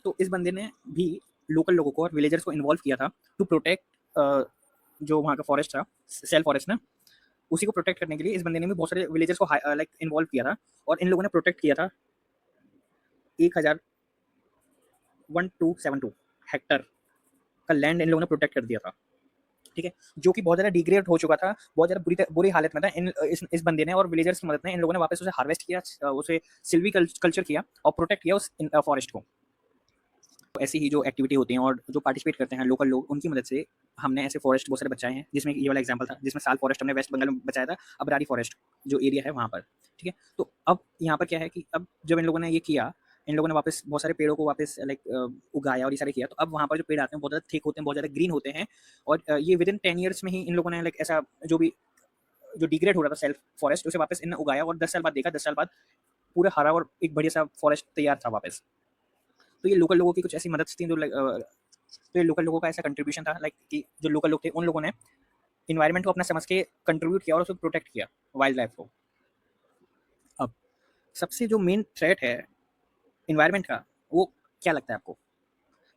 तो इस बंदे ने भी लोकल लोगों को और विलेजर्स को इन्वॉल्व किया था टू प्रोटेक्ट जो वहाँ का फॉरेस्ट था, सेल फॉरेस्ट ना, उसी को प्रोटेक्ट करने के लिए इस बंदे ने भी बहुत सारे विलेजर्स को लाइक इन्वॉल्व किया था, और इन लोगों ने प्रोटेक्ट किया था 1000 1272 हेक्टर का लैंड इन लोगों ने प्रोटेक्ट कर दिया था, ठीक है, जो कि बहुत ज़्यादा डिग्रेड हो चुका था, बहुत ज़्यादा बुरी हालत में था। इस बंदे ने और विलेजर्स की मदद में इन लोगों ने वापस उसे हार्वेस्ट किया, उसे सिल्वी कल्चर किया और प्रोटेक्ट किया उस फॉरेस्ट को। ऐसी ही जो एक्टिविटी होती हैं और जो पार्टिसिपेट करते हैं लोकल लोग, उनकी मदद से हमने ऐसे फॉरेस्ट बहुत सारे बचाए हैं, जिसमें ये वाला एग्जांपल था, जिसमें साल फॉरेस्ट हमने वेस्ट बंगाल में बचाया था, अबरारी फॉरेस्ट जो एरिया है वहाँ पर, ठीक है। तो अब यहाँ पर क्या है कि अब जब इन लोगों ने ये किया, इन लोगों ने वापस बहुत सारे पेड़ों को वापस लाइक उगाया और ये सारे किया, तो अब वहाँ पर जो पेड़ आते हैं बहुत ज़्यादा थिक होते हैं, बहुत ज़्यादा ग्रीन होते हैं, और ये विद इन 10 ईयर्स में ही इन लोगों ने लाइक ऐसा जो भी जो डिग्रेड हो रहा था सेल्फ फॉरेस्ट, उसे वापस इन्होंने उगाया, और 10 साल बाद देखा, 10 साल बाद पूरा हरा और एक बढ़िया सा फॉरेस्ट तैयार था वापस। तो ये लोकल लोगों की कुछ ऐसी मदद थी जो तो ये लोकल लोगों का ऐसा कंट्रीब्यूशन था लाइक कि जो लोकल लोग थे उन लोगों ने इन्वायरमेंट को अपना समझ के कंट्रीब्यूट किया और उसको प्रोटेक्ट किया, वाइल्ड लाइफ को। अब सबसे जो मेन थ्रेट है इन्वायरमेंट का, वो क्या लगता है आपको,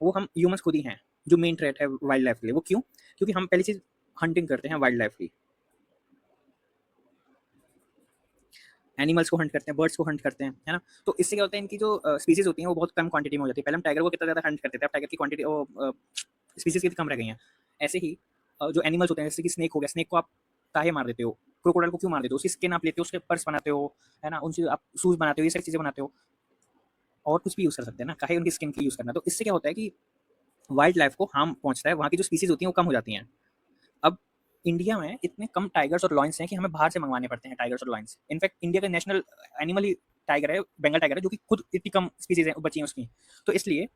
वो हम ह्यूमंस खुद ही हैं। जो मेन थ्रेट है वाइल्ड लाइफ के लिए, वो क्यों, क्योंकि हम पहली चीज़ हंटिंग करते हैं वाइल्ड लाइफ की, एनिमल्स को हंट करते हैं, बर्ड्स को हंट करते हैं, है ना। तो इससे क्या होता है, इनकी जो स्पीसीज होती हैं वो बहुत कम क्वांटिटी में हो जाती है। पहले हम टाइगर को कितना ज़्यादा हंट करते थे, अब टाइगर की क्वांटिटी स्पीसीज कितनी कम रह गई हैं। ऐसे ही जो एनिमल्स होते हैं, जैसे कि स्नेक हो गया, स्नेक को आप काहे मार देते हो, क्रोकोडाइल को क्यों मार देते हो, उसकी स्किन आप लेते हो, उसके पर्स बनाते हो, है ना, उनसे आप शूज़ बनाते हो, ये सारी चीज़ें बनाते हो, और कुछ भी यूज़ कर सकते हैं ना, काहे उनकी स्किन की यूज़ करना। तो इससे क्या होता है कि वाइल्ड लाइफ को हार्म पहुँचता है, वहाँ की जो स्पीसीज होती हैं वो कम हो जाती हैं। अब इंडिया में इतने कम टाइगर्स और लॉयंस हैं कि हमें बाहर से मंगवाने पड़ते हैं टाइगर्स और लॉयंस। इनफैक्ट इंडिया का नेशनल एनिमल ही टाइगर है, बंगाल टाइगर है, जो कि खुद इतनी कम स्पीसीज है बची हैं उसकी। तो इसलिए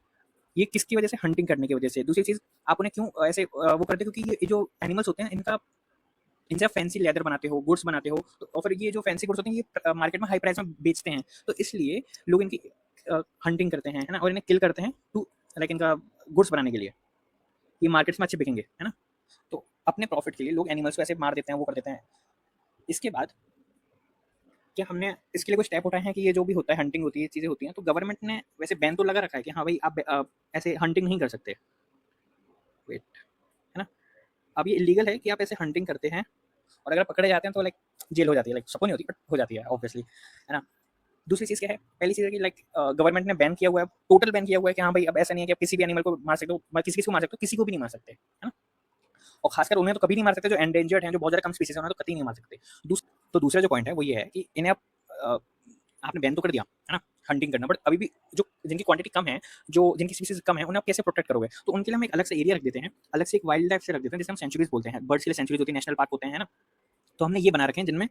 ये किसकी वजह से, हंटिंग करने की वजह से। दूसरी चीज़, आप उन्हें क्यों ऐसे वो करते हो, क्योंकि ये जो एनिमल्स होते हैं इनका, इनसे आप फैंसी लेदर बनाते हो, गुड्स बनाते हो, तो और फिर ये जो फैंसी गुड्स होते हैं ये मार्केट में हाई प्राइस में बेचते हैं। तो इसलिए लोग इनकी हंटिंग करते हैं, है ना, और इन्हें किल करते हैं टू लाइक इनका गुड्स बनाने के लिए, ये मार्केट्स में अच्छे बिकेंगे, है ना। तो अपने प्रॉफिट के लिए लोग एनिमल्स को ऐसे मार देते हैं, वो कर देते हैं। इसके बाद क्या हमने इसके लिए कोई स्टेप उठाए हैं कि ये जो भी होता है, हंटिंग होती है, चीज़ें होती हैं, तो गवर्नमेंट ने वैसे बैन तो लगा रखा है कि हाँ भाई आप ऐसे हंटिंग नहीं कर सकते। वेट, है ना। अब ये इलीगल है कि आप ऐसे हंटिंग करते हैं, और अगर पकड़े जाते हैं तो लाइक जेल हो जाती है, लाइक सबको नहीं होती बट हो जाती है ऑब्वियसली, है ना। दूसरी चीज़ क्या है, पहली चीज़ है कि लाइक गवर्नमेंट ने बैन किया हुआ है, टोटल बैन किया हुआ है कि हाँ भाई अब ऐसा नहीं है कि आप किसी भी एनिमल को मार सकते हो, किसी किसी को मार सकते हो, किसी को भी नहीं मार सकते, है ना। और खासकर उन्हें तो कभी नहीं मार सकते जो एंडेंजर्ड हैं, जो बहुत ज़्यादा कम स्पीसीज है, उन्हें तो कतई नहीं मार सकते। तो दूसरा जो पॉइंट है वो ये है कि इन्हें आप आपने बैन तो कर दिया, है ना, हंटिंग करना, बट अभी भी जो जिनकी क्वांटिटी कम है, जो जिनकी स्पीसीज कम है, उन्हें आप कैसे प्रोटेक्ट करोगे। तो उनके लिए हम एक अलग से एरिया रख देते हैं, अलग से एक वाइल्ड लाइफ से रख देते हैं, जिसे हम सेंचुरीज बोलते हैं। बर्ड्स के लिए सेंचुरीज होती है, नेशनल पार्क होते हैं, है ना। तो हमने ये बना रखे हैं जिनमें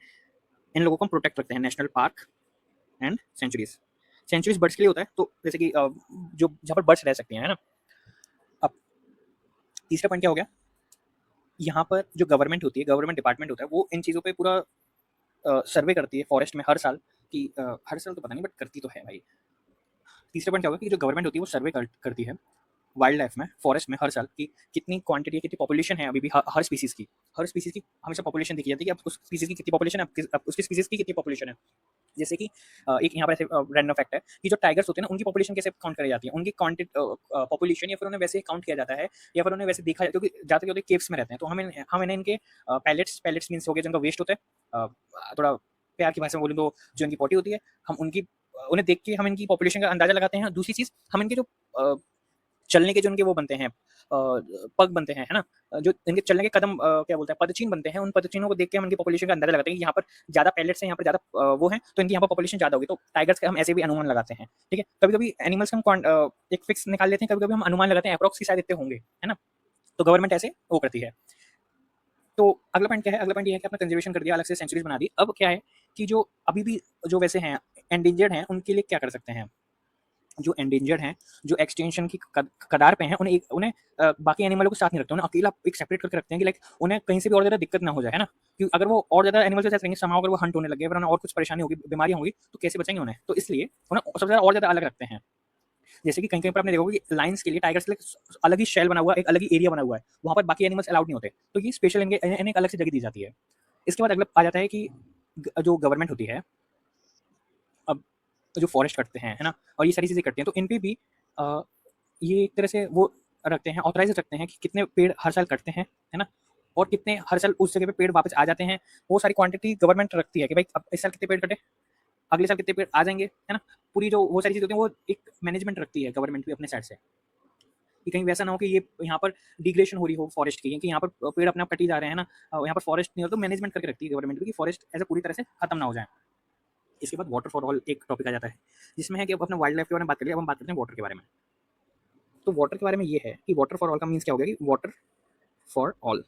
इन लोगों को हम प्रोटेक्ट रखते हैं, national park and sanctuaries. Sanctuaries birds के लिए होता है, तो जैसे कि जो जहाँ पर बर्ड्स रह सकते हैं, है ना। अब तीसरा पॉइंट क्या हो गया, यहाँ पर जो गवर्नमेंट होती है, गवर्नमेंट डिपार्टमेंट होता है, वो इन चीज़ों पे पूरा सर्वे करती है फॉरेस्ट में हर साल, कि हर साल तो पता नहीं बट करती तो है भाई। तीसरा पॉइंट क्या होगा कि जो गवर्नमेंट होती है वो सर्वे करती है वाइल्ड लाइफ में, फॉरेस्ट में हर साल, कि कितनी क्वांटिटी है, कितनी पॉपुलेशन है अभी भी हर स्पीसीज की। हर स्पीसीज की हमेशा पॉपुलेशन देखी जाती है कि अब उस स्पीसीज की कितनी पॉपुलेशन है, अब उसकी स्पीसीज की कितनी पॉपुलेशन है। जैसे कि एक यहाँ पर ऐसे रैंडम फैक्ट है कि जो टाइगर्स होते हैं ना, उनकी पॉपुलेशन कैसे काउंट करी जाती है, उनकी काउंटेड पॉपुलेशन, या फिर उन्हें वैसे काउंट किया जाता है, या फिर उन्हें वैसे देखा जाता है, क्योंकि ज़्यादातर होते केव्स में रहते हैं। तो हम इन्हें इनके पैलेट्स मीन्स हो गए, जिनका वेस्ट होता है, थोड़ा प्यार की भाषा में बोलूँ तो जो इनकी पॉटी होती है, हम उनकी उन्हें देख के हम इनकी पॉपुलेशन का अंदाजा लगाते हैं। दूसरी चीज़, हम इनके जो चलने के जो उनके वो बनते हैं, पग बनते हैं, है ना, जो इनके चलने के कदम, क्या बोलते हैं, पदचिन्ह बनते हैं, उन पदचिन्हों को देख के हम इनकी पॉपुलेशन का अंदाजा लगाते हैं कि यहाँ पर ज़्यादा पैलेट्स हैं, यहाँ पर ज़्यादा वो हैं, तो इनकी यहाँ पर पॉपुलेशन ज़्यादा होगी। तो टाइगर्स का हम ऐसे भी अनुमान लगाते हैं, ठीक है। कभी कभी एनिमल्स हम एक फिक्स निकाल लेते हैं, कभी कभी हम अनुमान लगाते हैं अप्रॉक्स की शायद इतने होंगे, है ना। तो गवर्नमेंट ऐसे वो करती है। तो अगला पॉइंट क्या है, अगला पॉइंट ये है कि आपने कंजर्वेशन कर दिया, अलग से सेंचुरीज बना दी। अब क्या है कि जो अभी भी जो वैसे हैं एंडेंजर्ड हैं, उनके लिए क्या कर सकते हैं। जो एंडेंजर्ड हैं, जो एक्सटेंशन की कगार पे हैं, उन्हें बाकी एनिमलों के साथ नहीं रखते, उन्हें अकेला एक सेपरेट करके रखते हैं कि लाइक उन्हें कहीं से भी और ज़्यादा दिक्कत ना हो जाए, है ना। क्योंकि अगर वो और ज़्यादा एनिमल के साथ रहेंगे, समाओ अगर वो हंट होने लगे, फिर उन्हें और कुछ परेशानी होगी, बीमारियाँ होंगी, तो कैसे बचेंगे उन्हें। तो इसलिए उन्हें सबसे ज़्यादा और ज़्यादा अलग रखते हैं। जैसे कि कहीं कहीं पर आपने देखा होगा कि लाइन्स के लिए, टाइगर्स के लिए अलग ही शेल बना हुआ है, एक अलग ही एरिया बना हुआ है, वहाँ पर बाकी एनिमल्स अलाउड नहीं होते। तो ये स्पेशल इन्हें एक अलग से जगह दी जाती है। इसके बाद अगला आ जाता है कि जो गवर्नमेंट होती है, अब जो फॉरेस्ट कटते हैं, है ना, और ये सारी चीज़ें करते हैं, तो इन पे भी ये एक तरह से वो रखते हैं, ऑथराइज़ रखते हैं कि कितने पेड़ हर साल कटते हैं, है ना, और कितने हर साल उस जगह पे पेड़ वापस आ जाते हैं। वो सारी क्वांटिटी गवर्नमेंट रखती है कि भाई अब इस साल कितने पेड़ कटे, अगले साल कितने पेड़ आ जाएँगे, है ना। पूरी जो वो सारी चीज़ें होती हैं, वो एक मैनेजमेंट रखती है गवर्नमेंट भी अपने साइड से, कि कहीं वैसा ना हो कि ये यहाँ पर डिग्रेडेशन हो रही हो फॉरेस्ट की, कि यहाँ पर पेड़ अपने आप कटी जा रहे हैं ना, यहाँ पर फॉरेस्ट नहीं हो, तो मैनेजमेंट करके रखती है गवर्नमेंट भी कि फॉरेस्ट ऐसे पूरी तरह से खत्म ना हो जाए। इसके बाद वाटर फॉर ऑल एक टॉपिक आ जाता है, जिसमें है कि अब अपने वाइल्ड लाइफ के बारे में बात करिए, अब हम बात करते हैं वाटर के बारे में। तो वाटर के बारे में ये है कि वाटर फॉर ऑल का मीन्स क्या हो गया कि वाटर फॉर ऑल,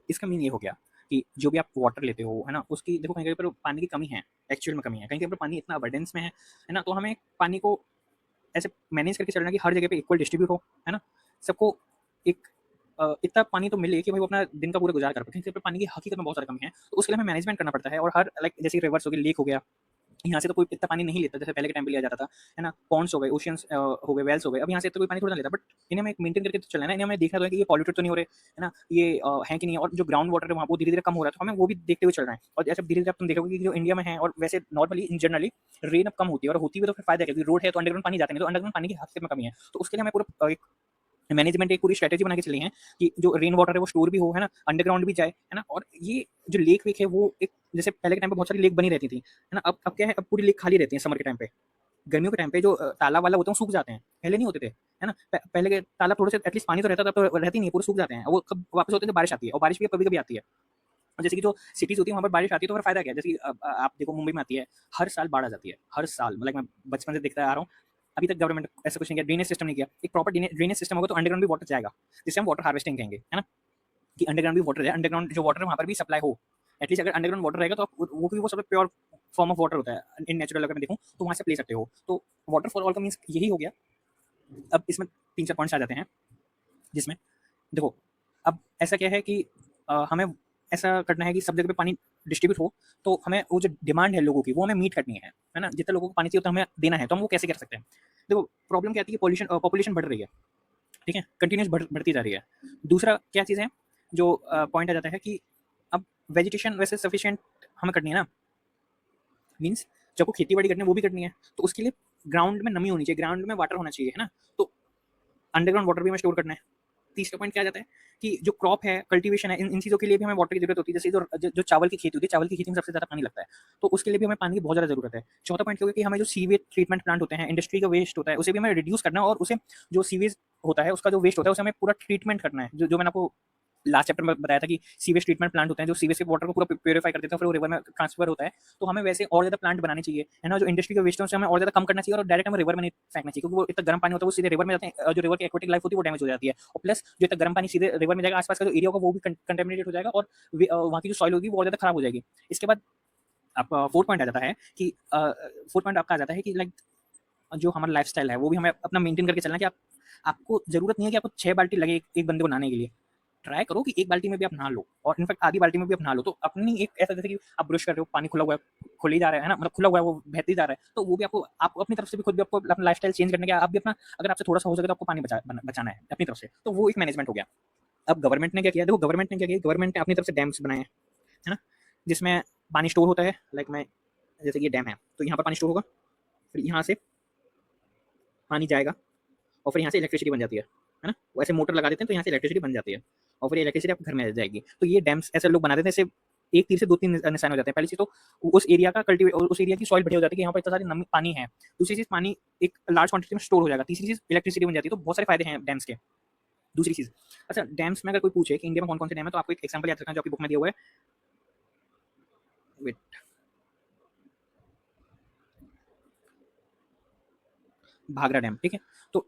इसका मीन ये हो गया कि जो भी आप वाटर लेते हो, है ना, उसकी देखो कहीं कहीं पर पानी की कमी है, एक्चुअल में कमी है, कहीं कहीं पर पानी इतना अबंडेंस में है ना, तो हमें पानी को ऐसे मैनेज करके चलना कि हर जगह पे इक्वल डिस्ट्रीब्यूट हो, है ना, सबको एक इतना पानी तो मिले कि भाई वो अपना दिन का पूरा गुजार कर पाए। कहीं कहीं पर पानी की हकीकत में बहुत सारी कमी है, तो उसके लिए हमें मैनेजमेंट करना पड़ता है, और हर लाइक जैसे रिवर्स हो गई, लेक हो गया, यहाँ से तो कोई इतना पानी नहीं लेता जैसे पहले के टाइम पे लिया जाता था, है ना। पॉन्ड्स हो गए, ओशियंस हो गए, वेल्स हो गए, अब यहाँ से इतना कोई पानी थोड़ा ना लेता, बट इन्हें हमें मेंटेन करके तो चलना है ना, इन्हें हमें देखना तो है कि ये पॉल्यूटेड तो नहीं हो रहे, है ना, ये है कि नहीं है, और जो ग्राउंड वाटर है वहाँ वो धीरे धीरे कम हो रहा है, तो हमें वो भी देखते हुए चल रहा है। और जैसे धीरे धीरे तुम देखोगे कि जो इंडिया में है, और वैसे नॉर्मली इन जनरली रेन अब कम होती है, और होती है तो फिर फायदा है, क्योंकि रोड है तो अंडरग्राउंड पानी जाते हैं, तो अंडरग्राउंड पानी की हद में कमी है, तो उसके लिए हमें पूरा एक मैनेजमेंट एक पूरी स्ट्रेटेजी बना के चली है कि जो रेन वाटर है वो स्टोर भी हो, है ना, अंडरग्राउंड भी जाए, है ना। और ये जो लेक वेक है वो एक, जैसे पहले के टाइम पे बहुत सारी लेक बनी रहती थी, है ना, अब क्या है, अब पूरी लेक खाली रहती है समर के टाइम पे। गर्मियों के टाइम पे जो तालाब वाला होते हैं वो सूख जाते हैं, पहले नहीं होते थे, है ना। पहले के तालाब थोड़े से एटलीस्ट पानी तो रहता था, तो रहती नहीं है, पूरे सूख जाते हैं, वो कब वापस होते हैं जब बारिश आती है, और बारिश भी कभी कभी आती है। और जैसे कि जो सिटीज होती है वहाँ पर बारिश आती है, तो फिर फायदा क्या है, जैसे कि आप देखो मुंबई में आती है, हर साल बाढ़ आ जाती है, हर साल, मतलब मैं बचपन से देखता आ रहा हूँ, अभी तक गवर्नमेंट ऐसा कुछ नहीं किया, ड्रेनेज सिस्टम नहीं किया। एक प्रॉपर ड्रेनेज सिस्टम होगा तो अंडरग्राउंड भी वाटर जाएगा, जिसे हम वाटर हार्वेस्टिंग कहेंगे, है ना, कि अंडरग्राउंड भी वाटर जाए, अंडरग्राउंड जो वाटर है वहाँ पर भी सप्लाई हो। एटलीस्ट अगर अंडरग्राउंड वाटर रहेगा तो आप वो सबसे प्योर फॉर्म ऑफ वाटर होता है इन नेचुरल, अगर मैं देखूँ तो वहाँ से ले सकते हो। तो वाटर फॉर ऑल का मीन्स यही हो गया। अब इसमें 3-4 पॉइंट्स आ जाते हैं, जिसमें देखो अब ऐसा क्या है कि हमें ऐसा करना है कि सब जगह पे पानी डिस्ट्रीब्यूट हो, तो हमें वो जो डिमांड है लोगों की वो हमें मीट करनी है ना, जितने लोगों को पानी चाहिए उतना हमें देना है, तो हम वो कैसे कर सकते हैं। देखो प्रॉब्लम क्या आती है, पॉपुलेशन बढ़ रही है, ठीक है, कंटिन्यूस बढ़ती जा रही है। दूसरा क्या चीज़ है जो पॉइंट आ जाता है कि अब वेजिटेशन वैसे सफिशिएंट हमें करनी है ना, मीन्स जब को खेती बाड़ी करनी है वो भी करनी है, तो उसके लिए ग्राउंड में नमी होनी चाहिए, ग्राउंड में वाटर होना चाहिए, है ना, तो अंडरग्राउंड वाटर भी हमें स्टोर करना है। तीसरा पॉइंट क्या जाता है कि जो क्रॉप है, कल्टीवेशन है, इन चीज़ों के लिए भी हमें वाटर की जरूरत होती है। जैसे जो चावल की खेती होती है, चावल की खेती में सबसे ज़्यादा पानी लगता है, तो उसके लिए भी हमें पानी की बहुत ज़्यादा जरूरत है। चौथा पॉइंट क्या होगा कि हमें जो सीवेज ट्रीटमेंट प्लांट होते हैं, इंडस्ट्री का वेस्ट होता है, उसे भी हमें रिड्यूस करना है, और उसे जो सीवेज होता है उसका जो वेस्ट होता है उसे हमें पूरा ट्रीटमेंट करना है। जो मैंने आपको लास्ट चैप्टर में बताया था कि सीवेज ट्रीटमेंट प्लांट होते हैं जो सीवेज के वाटर को पूरा प्योरीफाई कर देते हैं, फिर वो रिवर में ट्रांसफर होता है। तो हमें वैसे और ज़्यादा प्लांट बनाने चाहिए, है ना, जो इंडस्ट्री के वेस्ट से हमें और ज़्यादा कम करना चाहिए, और डायरेक्ट हमें रिवर में नहीं फेंकना चाहिए, क्योंकि वो इतना गर्म पानी होता है वो सीधे रिवर में जाते हैं, जो रिवर की एक्वेटिक लाइफ होती है वो डैमेज हो जाती है, और प्लस जो इतना गर्म पानी सीधे रिवर में जाएगा, आसपास का जो एरिया होगा वो भी कंटेमिनेटेड हो जाएगा, और वहाँ की जो सॉइल होगी वो और ज़्यादा खराब हो जाएगी। इसके बाद आप फोर्थ पॉइंट आ जाता है कि फोर्थ पॉइंट आपका आ जाता है कि लाइक जो हमारा लाइफस्टाइल है वो भी हमें अपना मेंटेन करके चलना है, कि आपको जरूरत नहीं है कि आपको 6 बाल्टी लगे एक बंदे को नहाने के लिए। ट्राई करो कि एक बाल्टी में भी आप नहा लो, और इनफैक्ट आधी बाल्टी में भी आप नहा लो, तो अपनी एक ऐसा जैसे कि आप ब्रश कर रहे हो, पानी खुला हुआ है, खुल ही जा रहा है ना, मतलब खुला हुआ है वो बहती जा रहा है, तो वो भी आपको अपनी तरफ से भी खुद भी आपको अपना लाइफस्टाइल चेंज करने के, आप भी अपना अगर आपसे थोड़ा सा हो सके तो आपको पानी बचाना है अपनी तरफ से, तो वो एक मैनेजमेंट हो गया। अब गवर्नमेंट ने क्या किया, देखो गवर्नमेंट ने क्या किया, गवर्नमेंट ने अपनी तरफ से डैम्स बनाए हैं, है ना, जिसमें पानी स्टोर होता है। लाइक मैं जैसे कि ये डैम है तो यहाँ पर पानी स्टोर होगा, फिर यहाँ से पानी जाएगा, और फिर यहाँ से इलेक्ट्रिसिटी बन जाती है ना, वैसे मोटर लगा देते हैं तो यहाँ से इलेक्ट्रिसिटी बन जाती है, और फिर इलेक्ट्रिसिटी आपके घर में आ जाएगी। तो ये डैम्स ऐसे लोग बना देते हैं, इससे एक तीर से 2-3 निशान हो जाते हैं। पहली चीज़ तो उस एरिया का कल्टीवेट, उस एरिया की सॉइल बढ़िया हो जाती है कि यहाँ पर इतना सारी नमी पानी है। दूसरी चीज़ पानी एक लार्ज क्वांटिटी में स्टोर हो जाएगा। तीसरी चीज़ इलेक्ट्रिसिटी बन जाती है, तो बहुत सारे फायदे हैं डैम्स के। दूसरी चीज़, अच्छा डैम्स में अगर कोई पूछे कि इंडिया में कौन कौन से डैम है, तो आपको एक एग्जाम्पल याद रखना जो आपकी बुक में दिया हुआ है, वेट, भाखड़ा डैम, ठीक है। तो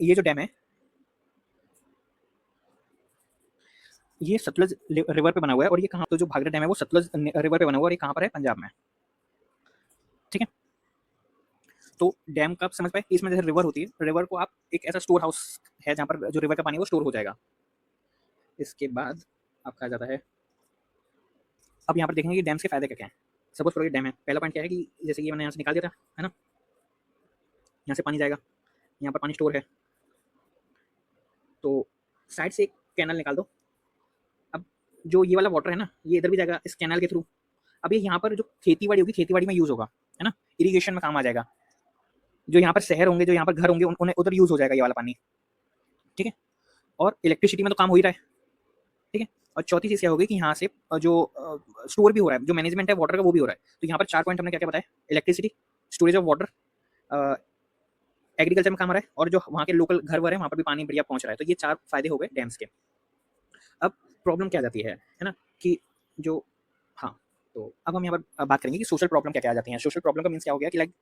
ये जो डैम है ये सतलज रिवर पे बना हुआ है, और ये कहाँ, तो जो भाखड़ा डैम है वो सतलज रिवर पे बना हुआ है, और ये कहाँ पर है, पंजाब में, ठीक है। तो डैम का आप समझ पाए, इसमें जैसे रिवर होती है, रिवर को आप एक ऐसा स्टोर हाउस है जहाँ पर जो रिवर का पानी है वो स्टोर हो जाएगा। इसके बाद आपका आ जाता है, अब यहाँ पर देखेंगे कि डैम्स के फायदे क्या क्या हैं। सपोज करो ये डैम है, पहला पॉइंट क्या है कि जैसे कि मैंने यहाँ से निकाल दिया था, है ना, यहाँ से पानी जाएगा, यहाँ पर पानी स्टोर है, तो साइड से एक कैनल निकाल दो। अब जो ये वाला वाटर है ना, ये इधर भी जाएगा इस कैनल के थ्रू। अब ये यहाँ पर जो खेती बाड़ी होगी, खेती बाड़ी में यूज होगा, है ना, इरीगेशन में काम आ जाएगा। जो यहाँ पर शहर होंगे, जो यहाँ पर घर होंगे, उन्हें उधर यूज हो जाएगा ये वाला पानी, ठीक है। और इलेक्ट्रिसिटी में तो काम हो ही रहा है, ठीक है। और चौथी चीज़ क्या होगी कि यहाँ से जो स्टोर भी हो रहा है, जो मैनेजमेंट है वाटर का वो भी हो रहा है। तो यहाँ पर 4 पॉइंट हमने क्या क्या बताया, electricity, storage of water, agriculture में काम आ रहा है, और जो वहाँ के लोकल घर वर है वहाँ पर भी पानी बढ़िया पहुँच रहा है। तो ये 4 फायदे हो गए डैम्स के। अब प्रॉब्लम क्या जाती है ना, कि जो, हाँ, तो अब हम यहाँ पर बात करेंगे कि सोशल प्रॉब्लम क्या क्या आ जाती हैं। सोशल प्रॉब्लम का मीन्स क्या हो गया कि लाइक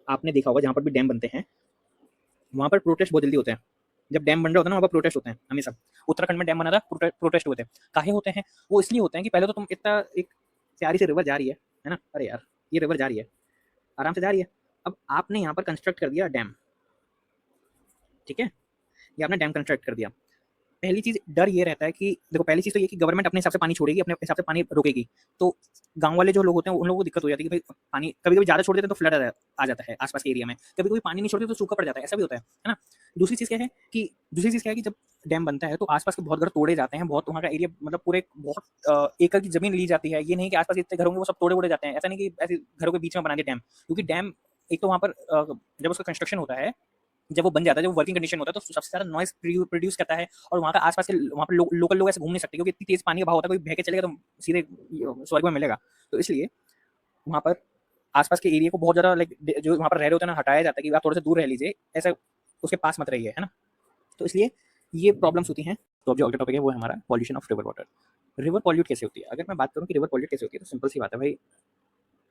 आपने देखा होगा जहाँ पर भी डैम बनते हैं वहाँ पर प्रोटेस्ट बहुत जल्दी होते हैं। जब डैम बन रहा होता है ना वहाँ पर प्रोटेस्ट होते हैं हमेशा। उत्तराखंड में डैम बना था, प्रोटेस्ट होते हैं। काहे होते हैं, वो इसलिए होते हैं कि पहले तो तुम इतना एक प्यारी सी रिवर जा रही है ना, अरे यार ये रिवर जा रही है, आराम से जा रही है, अब आपने यहाँ पर कंस्ट्रक्ट कर दिया डैम, ठीक है, ये आपने डैम कंस्ट्रक्ट कर दिया। पहली चीज़ डर ये रहता है कि देखो पहली चीज़ तो ये कि गवर्नमेंट अपने हिसाब से पानी छोड़ेगी, अपने हिसाब से पानी रोकेगी, तो गांव वाले जो लोग होते हैं उन लोगों को दिक्कत हो जाती है कि भाई पानी कभी कभी ज़्यादा छोड़ देते हैं तो फ्लड आ जाता है आसपास के एरिया में, कभी कभी पानी नहीं छोड़ते तो सूखा पड़ जाता है, ऐसा भी होता है ना। दूसरी चीज़ क्या है कि जब डैम बनता है तो आसपास के बहुत घर तोड़े जाते हैं, बहुत वहाँ का एरिया मतलब पूरे बहुत एकड़ की जमीन ली जाती है। ये नहीं कि आसपास इतने घर होंगे वो सब तोड़े उड़े जाते हैं, ऐसा नहीं कि ऐसे घरों के बीच में बना दिया डैम, क्योंकि डैम एक तो वहाँ पर जब उसका कंस्ट्रक्शन होता है, जब वो बन जाता है, जब वर्किंग कंडीशन होता है, तो सबसे ज़्यादा नॉइज़ प्रोड्यूस करता है, और वहाँ का आसपास के वहाँ पर लोकल लोग ऐसे घूम नहीं सकते, क्योंकि इतनी तेज़ पानी का बहाव होता है, कोई बह के चलेगा तो सीधे स्वर्ग में मिलेगा। तो इसलिए वहाँ पर आसपास के एरिया को बहुत ज़्यादा लाइक जो वहाँ पर रह रहे होते हैं ना हटाया जाता है कि आप थोड़े से दूर रह लीजिए, ऐसा उसके पास मत रहिए, है ना। तो इसलिए ये प्रॉब्लम्स होती हैं। तो अब जो अगला टॉपिक है वो है हमारा pollution of river water. River pollute कैसे होती है, अगर मैं बात करूँ कि रिवर पॉल्यूट कैसे होती है, तो सिंपल सी बात है भाई,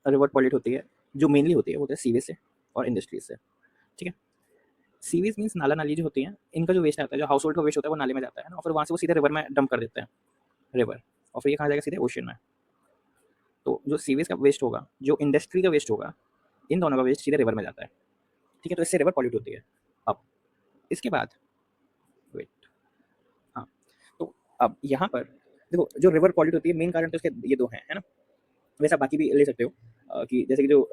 रिवर पॉल्यूट होती है जो मेनली होती है वो होता है सीवेज से और इंडस्ट्रीज से, ठीक है। सीवेज मीन्स नाला नाली जो होती हैं, इनका जो वेस्ट आता है, जो हाउस होल्ड का वेस्ट होता है वो नाले में जाता है ना, और फिर वहाँ से वो सीधे रिवर में डंप कर देते हैं, रिवर, और फिर ये कहाँ जाएगा, सीधे ओशन में। तो जो सीवेज का वेस्ट होगा, जो इंडस्ट्री का वेस्ट होगा, इन दोनों का वेस्ट सीधे रिवर में जाता है, ठीक है। तो इससे रिवर पॉल्यूट होती है। अब इसके बाद वेट, हाँ, तो अब यहाँ पर देखो, जो रिवर पॉल्यूट होती है मेन कारण तो इसके ये दो हैं, है ना। वैसा बाकी भी ले सकते हो, कि जैसे कि जो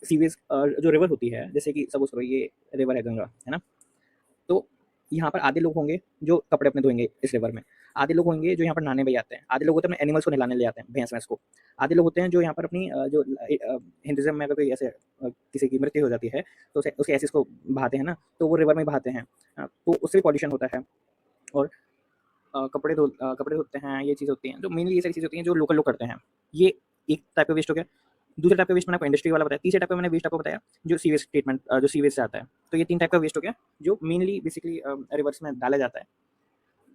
सीवेज जो रिवर होती है, जैसे कि सपोज करो ये रिवर है गंगा, है ना। तो यहाँ पर आधे लोग होंगे जो कपड़े अपने धोएंगे इस रिवर में, आधे लोग होंगे जो यहाँ पर नहाने भी आते हैं, आधे लोग होते हैं अपने एनिमल्स को नहलाने ले आते हैं, भैंस वैंस को, आधे लोग होते हैं जो यहाँ पर अपनी जो हिंदुज़म में अगर कोई ऐसे किसी की मृत्यु हो जाती है तो उसके एसिड को बहाते हैं ना, तो वो रिवर में बहाते हैं, तो उससे भी पॉल्यूशन होता है। और कपड़े धोते हैं, ये चीज़ होती हैं, जो मेनली ये सारी चीज़ होती हैं जो लोकल लोग करते हैं। ये एक टाइप का वेस्ट हो गया। दूसरे टाइप का वेस्ट मैंने आपको इंडस्ट्री वाला बताया, तीसरे टाइप का मैंने वेस्ट आपको बताया जो सीवेज ट्रीटमेंट, जो सीवेज से आता है। तो ये 3 टाइप का वेस्ट हो गया जो मेनली बेसिकली रिवर्स में डाला जाता है।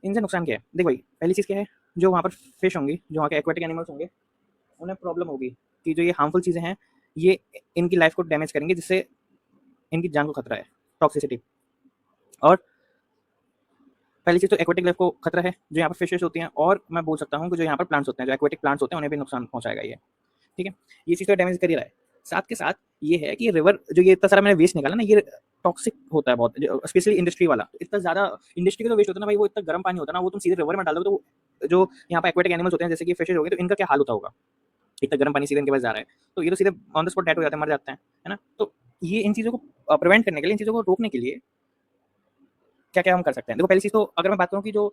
इनसे नुकसान क्या है? देख भाई, पहली चीज़ क्या है, जो वहाँ पर फिश होंगी, जो वहाँ के एक्वाटिक एनिमल्स होंगे, उन्हें प्रॉब्लम होगी कि जो ये हार्मफुल चीज़ें हैं, ये इनकी लाइफ को डैमेज करेंगे, जिससे इनकी जान को खतरा है, टॉक्सिसिटी। और पहली चीज़ तो एक्वाटिक लाइफ को खतरा है, जो यहाँ पर फिशेस होती हैं, और मैं बोल सकता हूँ कि जो यहाँ पर प्लांट्स होते हैं, जो एक्वाटिक प्लांट्स होते हैं, उन्हें भी नुकसान पहुँचाएगा ये, ठीक है। ये चीज़ तो डैमेज कर ही रहा है। साथ के साथ ये है कि रिवर जो ये इतना सारा मैंने वेस्ट निकाला ना, ये टॉक्सिक होता है बहुत, स्पेशली इंडस्ट्री वाला। इतना ज़्यादा इंडस्ट्री का जो वेस्ट होता है ना भाई, वो इतना गर्म पानी होता है ना, वो तुम सीधे रिवर में डाल दो तो जो यहाँ पे एक्वाटिक एनिमल्स होते हैं, जैसे कि फिशेज हो गए, तो इनका क्या हाल होता होगा। इतना गर्म पानी सीधे इनके पास जा रहा है, तो ये तो सीधे ऑन द स्पॉट डेड हो जाते हैं, मर जाते हैं, है ना। तो ये इन चीज़ों को प्रिवेंट करने के लिए, इन चीज़ों को रोकने के लिए क्या क्या हम कर सकते हैं। देखो, पहली चीज़ तो अगर मैं बात करूँ कि जो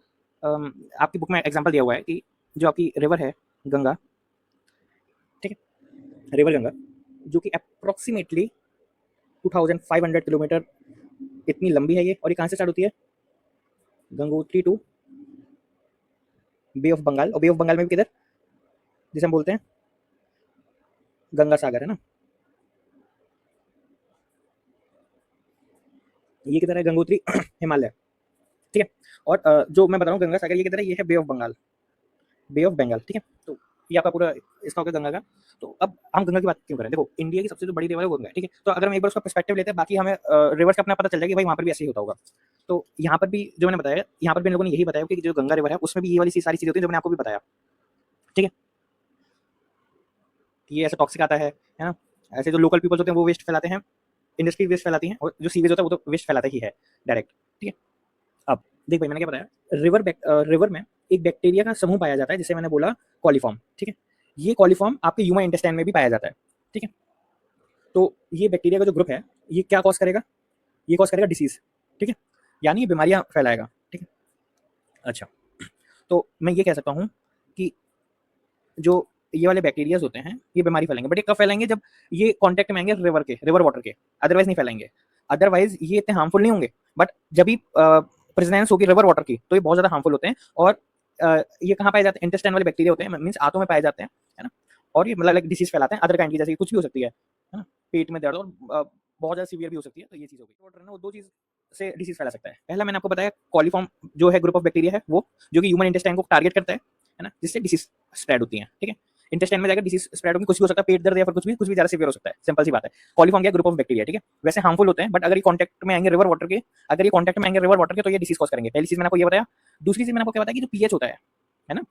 आपकी बुक में एग्जाम्पल दिया हुआ है कि जो आपकी रिवर है गंगा, ठीक है, रिवर गंगा, जो कि अप्रोक्सीमेटली 2500 किलोमीटर इतनी लंबी है ये, और ये कहाँ से स्टार्ट होती है, Gangotri to bay of Bengal, और बे ऑफ बंगाल में भी किधर, जिसे हम बोलते हैं गंगा सागर, है ना। ये किधर है, गंगोत्री हिमालय, ठीक है। और जो मैं बता रहा हूँ गंगा सागर, ये किधर है, ये है bay of Bengal, bay of Bengal, ठीक है। तो ये आपका पूरा इसका हो गया गंगा का। तो अब हम गंगा की बात क्यों करें, देखो इंडिया की सबसे जो बड़ी रिवर है वो गंगा है, ठीक है। तो अगर हम एक बार उसका पर्सपेक्टिव लेते हैं, बाकी हमें रिवर्स का अपना पता चल जाएगा कि भाई वहाँ पर भी ऐसे ही होता होगा। तो यहाँ पर भी जो मैंने बताया, यहाँ पर भी इन लोगों ने यही बताया कि जो गंगा रिवर है उसमें भी ये वाली सारी चीज़ें होती हैं जो मैंने आपको भी बताया, ठीक है। ये ऐसा टॉक्सिक आता है ना। ऐसे जो लोकल पीपल्स होते हैं वो वेस्ट फैलाते हैं, इंडस्ट्री वेस्ट फैलाती हैं, और जो सीवेज होता है वो तो वेस्ट फैलाता ही है डायरेक्ट, ठीक है। अब देख भाई, मैंने क्या बताया, रिवर में एक बैक्टीरिया का समूह पाया जाता है, जिसे मैंने बोला कॉलीफॉर्म, ठीक है। ये कॉलीफॉर्म आपके ह्यूमन इंटेस्टाइन में भी पाया जाता है, ठीक है। तो ये बैक्टीरिया का जो ग्रुप है, ये क्या कॉज करेगा, ये कॉज करेगा डिसीज, ठीक है, यानी ये बीमारियां फैलाएगा, ठीक है। अच्छा, तो मैं ये कह सकता हूँ कि जो ये वाले बैक्टीरियाज होते हैं ये बीमारी फैलाएंगे, बट ये कब फैलाएंगे, जब ये कांटेक्ट में आएंगे रिवर वाटर के, अदरवाइज नहीं फैलाएंगे। अदरवाइज ये इतने हार्मफुल नहीं होंगे, बट जब भी प्रेजेंस होगी रिवर वाटर की तो ये बहुत ज्यादा हार्मफुल होते हैं। और ये कहाँ पाए जाते हैं, इंटेस्टाइन वाले बैक्टीरिया होते हैं, मीन्स आंतों में पाए जाते हैं, है ना। और ये मतलब लाइक डिसीज फैलाते हैं अदर काइंड की, जैसे कि कुछ भी हो सकती है ना, पेट में दर्द, और बहुत ज्यादा सीवियर भी हो सकती है। तो ये चीज हो गई, वाटर है ना, वो दो चीज से डिसीज फैला सकता है। पहला मैंने आपको बताया कॉलीफॉर्म जो है ग्रुप ऑफ बैक्टीरिया है वो, जो कि ह्यूमन इंटेस्टाइन को टारगेट करता है ना, जिससे डिसीज स्प्रेड होती है, ठीक है। इंटेस्टाइन में जाकर डिसीज स्प्रेड होगी, कुछ भी हो सकता है, पेट दर्द या फिर कुछ भी ज्यादा सीवियर हो सकता है, सिंपल सी बात है। कॉलीफॉर्म क्या, ग्रुप ऑफ बैक्टीरिया, ठीक है। वैसे हार्मफुल होते हैं, बट अगर ये कांटेक्ट में आएंगे रिवर वाटर के, अगर ये कांटेक्ट में आएंगे रिवर वाटर के, तो ये डिसीज कॉज करेंगे। पहली चीज मैंने आपको ये बताया। दूसरी चीज मैंने आपको क्या बताया कि जो पीएच होता है ना,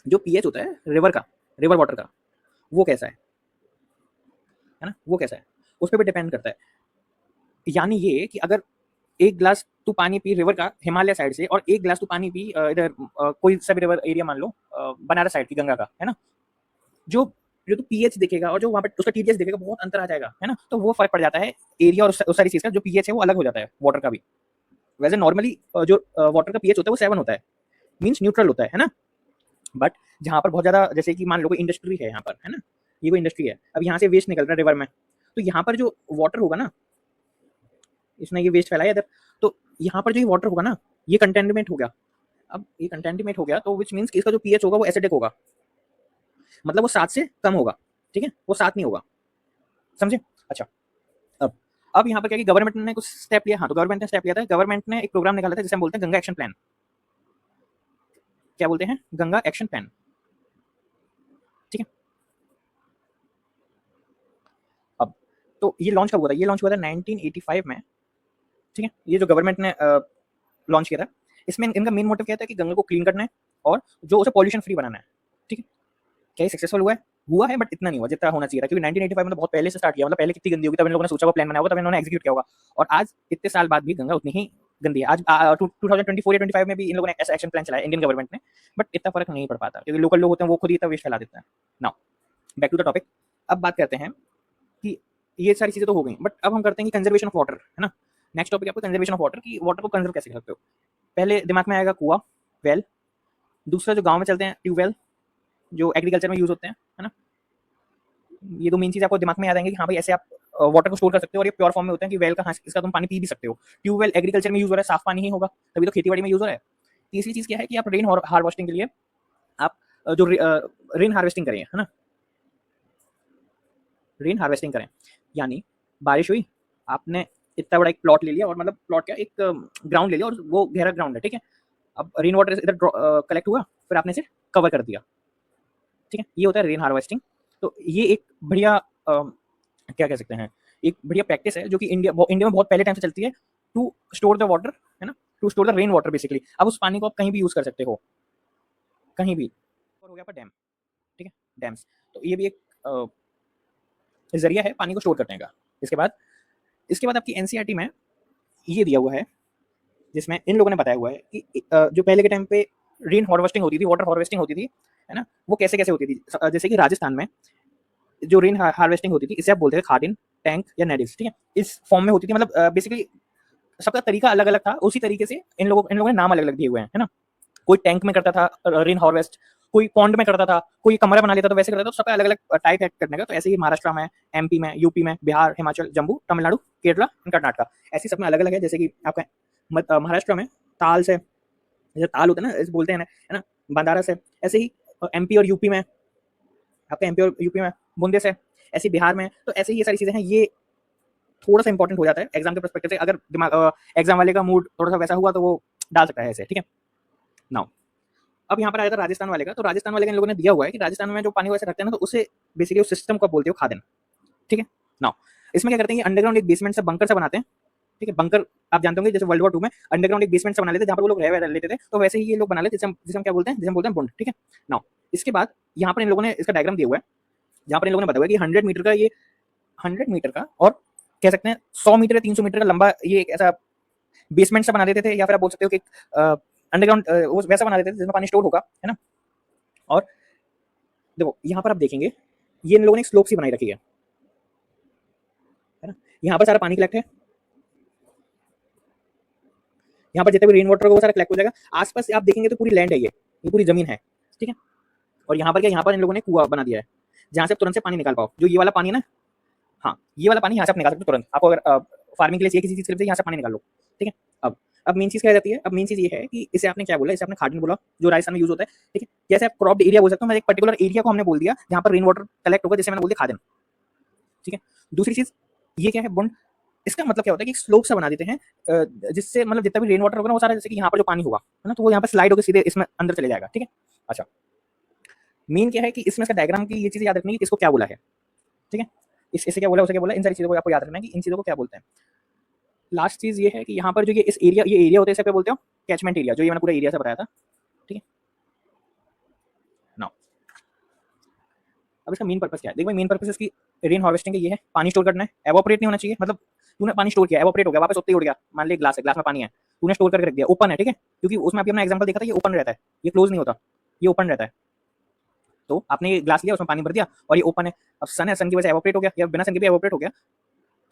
जो पीएच होता है रिवर का, रिवर वाटर का, वो कैसा है ना, वो कैसा है, उस पर भी डिपेंड करता है। यानी ये कि अगर एक ग्लास तू पानी पी रिवर का हिमालय साइड से, और एक ग्लास तू पानी पी इधर कोई सा भी रिवर एरिया मान लो, बनारस साइड की गंगा का, है ना, जो जो तू पीएच देखेगा और जो वहाँ पे उसका टीडीएस देखेगा, बहुत अंतर आ जाएगा, है ना। तो वो फर्क पड़ जाता है एरिया और उस सारी चीज का, जो पीएच है वो अलग हो जाता है वाटर का भी। वैसे नॉर्मली जो वाटर का पीएच होता है वो 7 होता है, मीन्स न्यूट्रल होता है ना। बट जहाँ पर बहुत ज्यादा, जैसे कि मान लो कोई इंडस्ट्री है यहाँ पर, है ना, ये कोई इंडस्ट्री है, अब यहाँ से वेस्ट निकल रहा है रिवर में, तो यहाँ पर जो वाटर होगा ना, इसने ये वेस्ट फैलाया इधर, तो यहाँ पर जो ये वाटर होगा ना, ये कंटेमिनेट हो गया। अब ये कंटेमिनेट हो गया तो विच मीन्स कि इसका जो पीएच होगा वो एसिडिक होगा, मतलब वो 7 से कम होगा, ठीक है, वो 7 नहीं होगा, समझे। अच्छा, अब अब यहाँ पर क्या कि गवर्नमेंट ने कुछ स्टेप लिया, हाँ, तो गवर्नमेंट ने स्टेप लिया था, गवर्नमेंट ने एक प्रोग्राम निकाला था जिसे हम बोलते हैं गंगा एक्शन प्लान। क्या बोलते हैं, गंगा एक्शन प्लान, ठीक है। अब तो ये लॉन्च कब हुआ था, ये लॉन्च हुआ था 1985 में, ठीक है। ये जो गवर्नमेंट ने लॉन्च किया था, इसमें इनका मेन मोटिव क्या था कि गंगा को क्लीन करना है और जो उसे पॉल्यूशन फ्री बनाना है। ठीक है। क्या ये सक्सेसफुल हुआ है? हुआ है, बट इतना नहीं हुआ जितना होना चाहिए था, क्योंकि 1985 में तो बहुत पहले से स्टार्ट किया, मतलब पहले कितनी गंदी होगी तब इन लोगों ने सोचा होगा, प्लान बनाया होगा, तब इन्होंने एग्जीक्यूट किया होगा, और आज इतने साल बाद भी गंगा उतनी ही गंदी है। आज 2024 या 25 में भी इन लोगों ने ऐसा एक्शन प्लान चलाया इंडियन गवर्नमेंट ने, बट इतना फर्क नहीं पड़ पाता, क्योंकि लोकल लोग होते हैं वो खुद ही इतना वेस्ट फैला देते हैं। Now back to the topic. अब बात करते हैं कि ये सारी चीजें तो हो गई, बट अब हम करते हैं कि कंजर्वेशन ऑफ वाटर, है ना। नेक्स्ट टॉपिक आपको कंजर्वेशन ऑफ वाटर, की वाटर को कंजर्व कैसे कर सकते हो। पहले दिमाग में आएगा कुआं, वेल। दूसरा जो गांव में चलते हैं, ट्यूबवेल, जो एग्रीकल्चर में यूज होते हैं, है ना। ये दो मेन चीज आपको दिमाग में याद आएंगे कि हाँ भाई ऐसे आप वाटर को स्टोर कर सकते हो, और ये प्योर फॉर्म में होते हैं कि वेल का, हाँ इसका तुम पानी पी भी सकते हो। ट्यूबवेल एग्रीकल्चर में यूज हो रहा है, साफ पानी ही होगा, तभी तो खेती बाड़ी में यूज हो रहा है। तीसरी चीज क्या है कि आप रेन हार्वेस्टिंग के लिए आप जो रेन हार्वेस्टिंग करें, है ना, रेन हार्वेस्टिंग करें, यानी बारिश हुई, आपने इतना बड़ा एक प्लॉट ले लिया, और मतलब प्लॉट क्या, एक ग्राउंड ले लिया, और वो गहरा ग्राउंड है, ठीक है। अब रेन वाटर इधर कलेक्ट हुआ, फिर आपने इसे कवर कर दिया, ठीक है। ये होता है रेन हार्वेस्टिंग। तो ये एक बढ़िया क्या कह सकते हैं, एक बढ़िया प्रैक्टिस है जो कि इंडिया में बहुत पहले टाइम से चलती है, टू स्टोर द वाटर, है ना, to store the rain water basically. अब उस पानी को आप कहीं भी यूज कर सकते हो, कहीं भी। और हो गया पर डैम, ठीक है, डैम्स। तो ये भी एक जरिया है पानी को स्टोर करने का। इसके बाद आपकी एनसीईआरटी में ये दिया हुआ है, जिसमें इन लोगों ने बताया हुआ है कि जो पहले के टाइम पे रेन हार्वेस्टिंग होती थी, वाटर हार्वेस्टिंग होती थी, है ना, वो कैसे कैसे होती थी। जैसे कि राजस्थान में जो रेन हार्वेस्टिंग होती थी, इसे आप बोलते थे खादिन, टैंक या नेडिल्स, ठीक है। इस फॉर्म में होती थी, मतलब बेसिकली सबका तरीका अलग अलग था, उसी तरीके से इन लोगों ने नाम अलग अलग दिए हुए हैं, है ना। कोई टैंक में करता था रेन हार्वेस्ट, कोई पॉन्ड में करता था, कोई कमरा बना लेता था, वैसे करता था। तो सबका अलग अलग टाइप है करने का। तो ऐसे ही महाराष्ट्र में, एमपी में, यूपी में, बिहार, हिमाचल, जम्मू, तमिलनाडु, केरला, कर्नाटका, ऐसे सब में अलग अलग है। जैसे कि आपका महाराष्ट्र में ताल से, जैसे ताल होता है ना, ऐसे बोलते हैं, है ना, बंदारा से। ऐसे ही एमपी और यूपी में, आपका एमपी और यूपी में बूंदे से, ऐसे बिहार में। तो ऐसे ही ये सारी चीजें हैं। ये थोड़ा सा इंपॉर्टेंट हो जाता है एग्जाम के पर्सपेक्टिव से। अगर दिमाग एग्जाम वाले का मूड थोड़ा सा वैसा हुआ तो वो डाल सकता है ऐसे, ठीक है। नाउ अब यहाँ पर आया था राजस्थान वाले का। तो राजस्थान वाले के इन लोगों ने दिया हुआ है कि राजस्थान में जो पानी वैसे रखते हैं ना, तो उसे बेसिकली उस सिस्टम को बोलते हो खादन, ठीक है। नाउ इसमें क्या करते हैं, ये अंडरग्राउंड एक बेसमेंट से बंकर से बनाते हैं, ठीक है। बंकर आप जानते होंगे, जैसे वर्ल्ड वॉर 2 में अंडरग्राउंड एक बेसमेंट से बना लेते हैं जहाँ पर वो लोग रह लेते थे। तो वैसे ही ये लोग बना लेते हैं, जिसे हम क्या बोलते हैं, जिसे हम बोलते हैं बुंड, ठीक है। नाउ इसके बाद यहाँ पर इन लोगों ने इसका डायग्राम दिया हुआ है, जहाँ पर इन लोगों ने बताया कि 100 मीटर का, ये 100 मीटर का, और कह सकते हैं 100 मीटर या 300 मीटर का लंबा ये एक ऐसा बेसमेंट से बना देते थे, या फिर आप बोल सकते हो कि अंडरग्राउंड वो वैसा बना देते थे जिसमें पानी स्टोर होगा, है ना। और देखो यहाँ पर आप देखेंगे, ये इन लोगों ने एक स्लोप सी बनाई रखी है ना। यहाँ पर सारा पानी कलेक्ट है, यहाँ पर जितना भी रेन वाटर होगा वो सारा कलेक्ट हो जाएगा। आसपास आप देखेंगे तो पूरी लैंड है, ये पूरी जमीन है, ठीक है। और यहाँ पर क्या, यहाँ पर इन लोगों ने कुआं बना दिया है, जहाँ से आप तुरंत से पानी निकाल पाओ। जो ये वाला पानी है ना, हाँ, ये वाला पानी यहाँ से आप निकाल सकते हो तुरंत। आपको अगर फार्मिंग के लिए चाहिए किसी चीज के लिए, यहाँ से पानी निकाल लो, ठीक है। अब मेन चीज क्या जाती है, अब मेन चीज ये है कि इसे आपने क्या बोला, इसे आपने खादिन बोला, जो राजस्थान में यूज होता है, ठीक है। जैसे आप क्रॉप्ड एरिया बोल सकते हो, मैं एक पर्टिकुलर एरिया को हमने बोल दिया जहाँ पर रेन वाटर कलेक्ट होगा, जैसे मैंने बोल दिया खादिन, ठीक है। दूसरी चीज ये क्या है, बुंड। इसका मतलब क्या होता है कि स्लोप सा बना देते हैं, जिससे मतलब जितना भी रेन वाटर होगा ना, वो सारा, जैसे कि यहाँ पर जो पानी होगा, है ना, तो वो यहाँ पर स्लाइड होकर सीधे इसमें अंदर चले जाएगा, ठीक है। अच्छा, मेन क्या है कि इसमें इसका डायग्राम की ये चीजें याद रखनी है कि इसको क्या बोला है, ठीक है। इसे क्या बोला, उसे क्या बोला, इन सारी चीजों को आपको याद रखना है कि इन चीजों को क्या बोलते हैं। लास्ट चीज ये है कि यहाँ पर जो ये एरिया होता है, इसे क्या बोलते हो, कैचमेंट एरिया, जो ये मैंने पूरा एरिया से बताया था, ठीक है। नाउ अब इसका मेन पर्पस क्या है, देखो भाई, मेन पर्पस इसकी रेन हार्वेस्टिंग का ये है, पानी स्टोर करना है। एवोपरेट नहीं होना चाहिए, मतलब तूने पानी स्टोर किया, एवोपरेट हो गया, वापस उठते ही उड़ गया। मान ली ग्लास है, ग्लास में पानी है, तूने स्टोर करके रख दिया, ओपन है, ठीक है, क्योंकि उसमें अभी हमने एग्जांपल देखा था, ये ओपन रहता है, ये क्लोज नहीं होता, ये ओपन रहता है। तो आपने ये ग्लास लिया, उसमें पानी भर दिया, और ये ओपन है। अब सन है, सन की वजह से एवोपरेट हो गया, या बिना सन के भी एवोपरेट हो गया,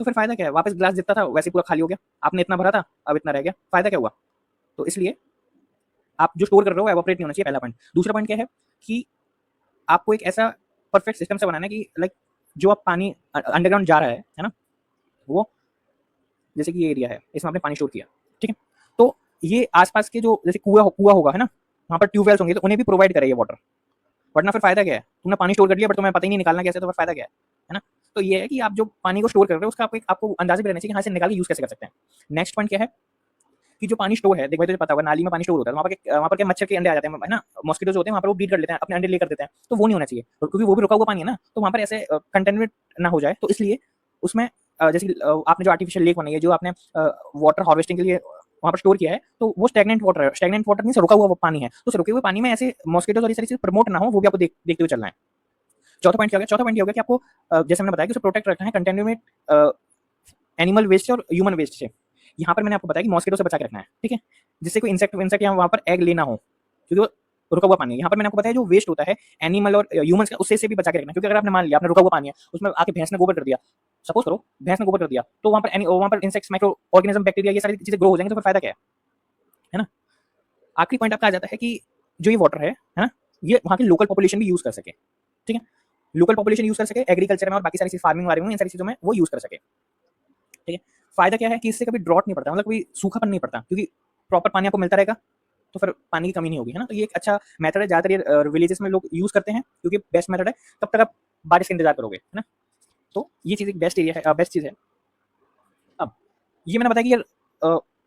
तो फिर फायदा क्या है, वापस ग्लास जितना था वैसे पूरा खाली हो गया। आपने इतना भरा था, अब इतना रह गया, फायदा क्या हुआ। तो इसलिए आप जो स्टोर कर रहे हो एवोपरेट नहीं होना चाहिए, पहला पॉइंट। दूसरा पॉइंट क्या है कि आपको एक ऐसा परफेक्ट सिस्टम से बनाना है कि लाइक जो आप पानी अंडरग्राउंड जा रहा है ना, वो जैसे कि ये एरिया है, इसमें आपने पानी स्टोर किया, ठीक है। तो ये आसपास के जो जैसे कुआ होगा, है ना, वहाँ पर ट्यूबवेल्स होंगे, तो उन्हें भी प्रोवाइड करे ये वाटर। वरना फिर फायदा क्या है, तुमने पानी स्टोर कर लिया बट तुम्हें पता ही नहीं निकालना कैसे, तो फिर फायदा क्या है ना। तो ये है कि आप जो पानी को स्टोर कर रहे हो उसका आपको अंदाजा भी रहना चाहिए कि हाँ से निकाल के यूज कैसे कर सकते हैं। नेक्स्ट पॉइंट क्या है कि जो पानी स्टोर है, देख भाई तुझे पता होगा, नाली में पानी स्टोर होता है, वहाँ पर क्या मच्छर के अंडे आ जाते हैं, है ना, मॉस्किटोज होते हैं वहाँ पर, वो ब्रीड कर लेते हैं, अपने अंडे लेकर देते हैं। तो वो नहीं होना चाहिए, क्योंकि वो भी रुका हुआ पानी है ना, तो वहाँ पर ऐसे कंटेनमेंट ना हो जाए। तो इसलिए उसमें जैसे आपने जो आर्टिफिशियल लेक बनाई है, जो आपने वाटर हार्वेस्टिंग के लिए वहाँ पर स्टोर किया है, तो वो स्टैग्नेंट वाटर है। स्टैग्नेंट वाटर मीन्स रुका हुआ वो पानी है। तो उस रुके हुए पानी में ऐसे मॉस्किटोज और ये सारी चीज़ प्रमोट ना हो, वो भी आपको देखते हुए चलना है। चौथा पॉइंट क्या हो गया? चौथा पॉइंट ये हो गया कि आपको जैसे मैंने बताया कि उसे प्रोटेक्ट रखना है कंटेमिनेट एनिमल वेस्ट से और ह्यूमन वेस्ट से। यहाँ पर मैंने आपको बताया कि मॉस्किटो से बचा के रखना है, ठीक है, जिससे कोई इंसेक्ट या वहाँ पर एग लेना हो, क्योंकि वो रुका हुआ पानी है। यहाँ पर मैंने आपको बताया जो वेस्ट होता है एनिमल और ह्यूमंस का, उससे से भी बचा के रखना है। क्योंकि अगर आपने मान लिया आपने रुका हुआ पानी है, उसमें आके भैंस ने गोबर कर दिया, सपोज करो भैंस ने गोबर कर दिया, तो वहाँ पर इंसेक्ट्स, माइक्रो ऑर्गेनिज्म, बैक्टीरिया, ये सारी चीजें ग्रो हो जाएंगी, तो फिर फायदा क्या है ना। आखिरी पॉइंट आपका आ जाता है कि जो ये वाटर है ना, ये वहाँ की लोकल पॉपुलेशन भी यूज कर सके, ठीक है, लोकल पॉपुलेशन यूज कर सके एग्रीकल्चर में और बाकी सारी चीज फार्मिंग वार्मिंग इन सारी चीजों में वो यूज कर सके, ठीक है। फायदा क्या है कि इससे कभी ड्रॉट नहीं पड़ता, मतलब कभी सूखापन नहीं पड़ता, क्योंकि प्रॉपर पानी आपको मिलता रहेगा, तो फिर पानी की कमी नहीं होगी, है ना। तो ये एक अच्छा मेथड है, ज्यादातर ये विलेजेस में लोग यूज करते हैं, क्योंकि बेस्ट मेथड है। तब तक आप बारिश का इंतजार करोगे, है ना। तो ये चीज एक बेस्ट एरिया है, बेस्ट चीज है। अब ये मैंने बताया कि यार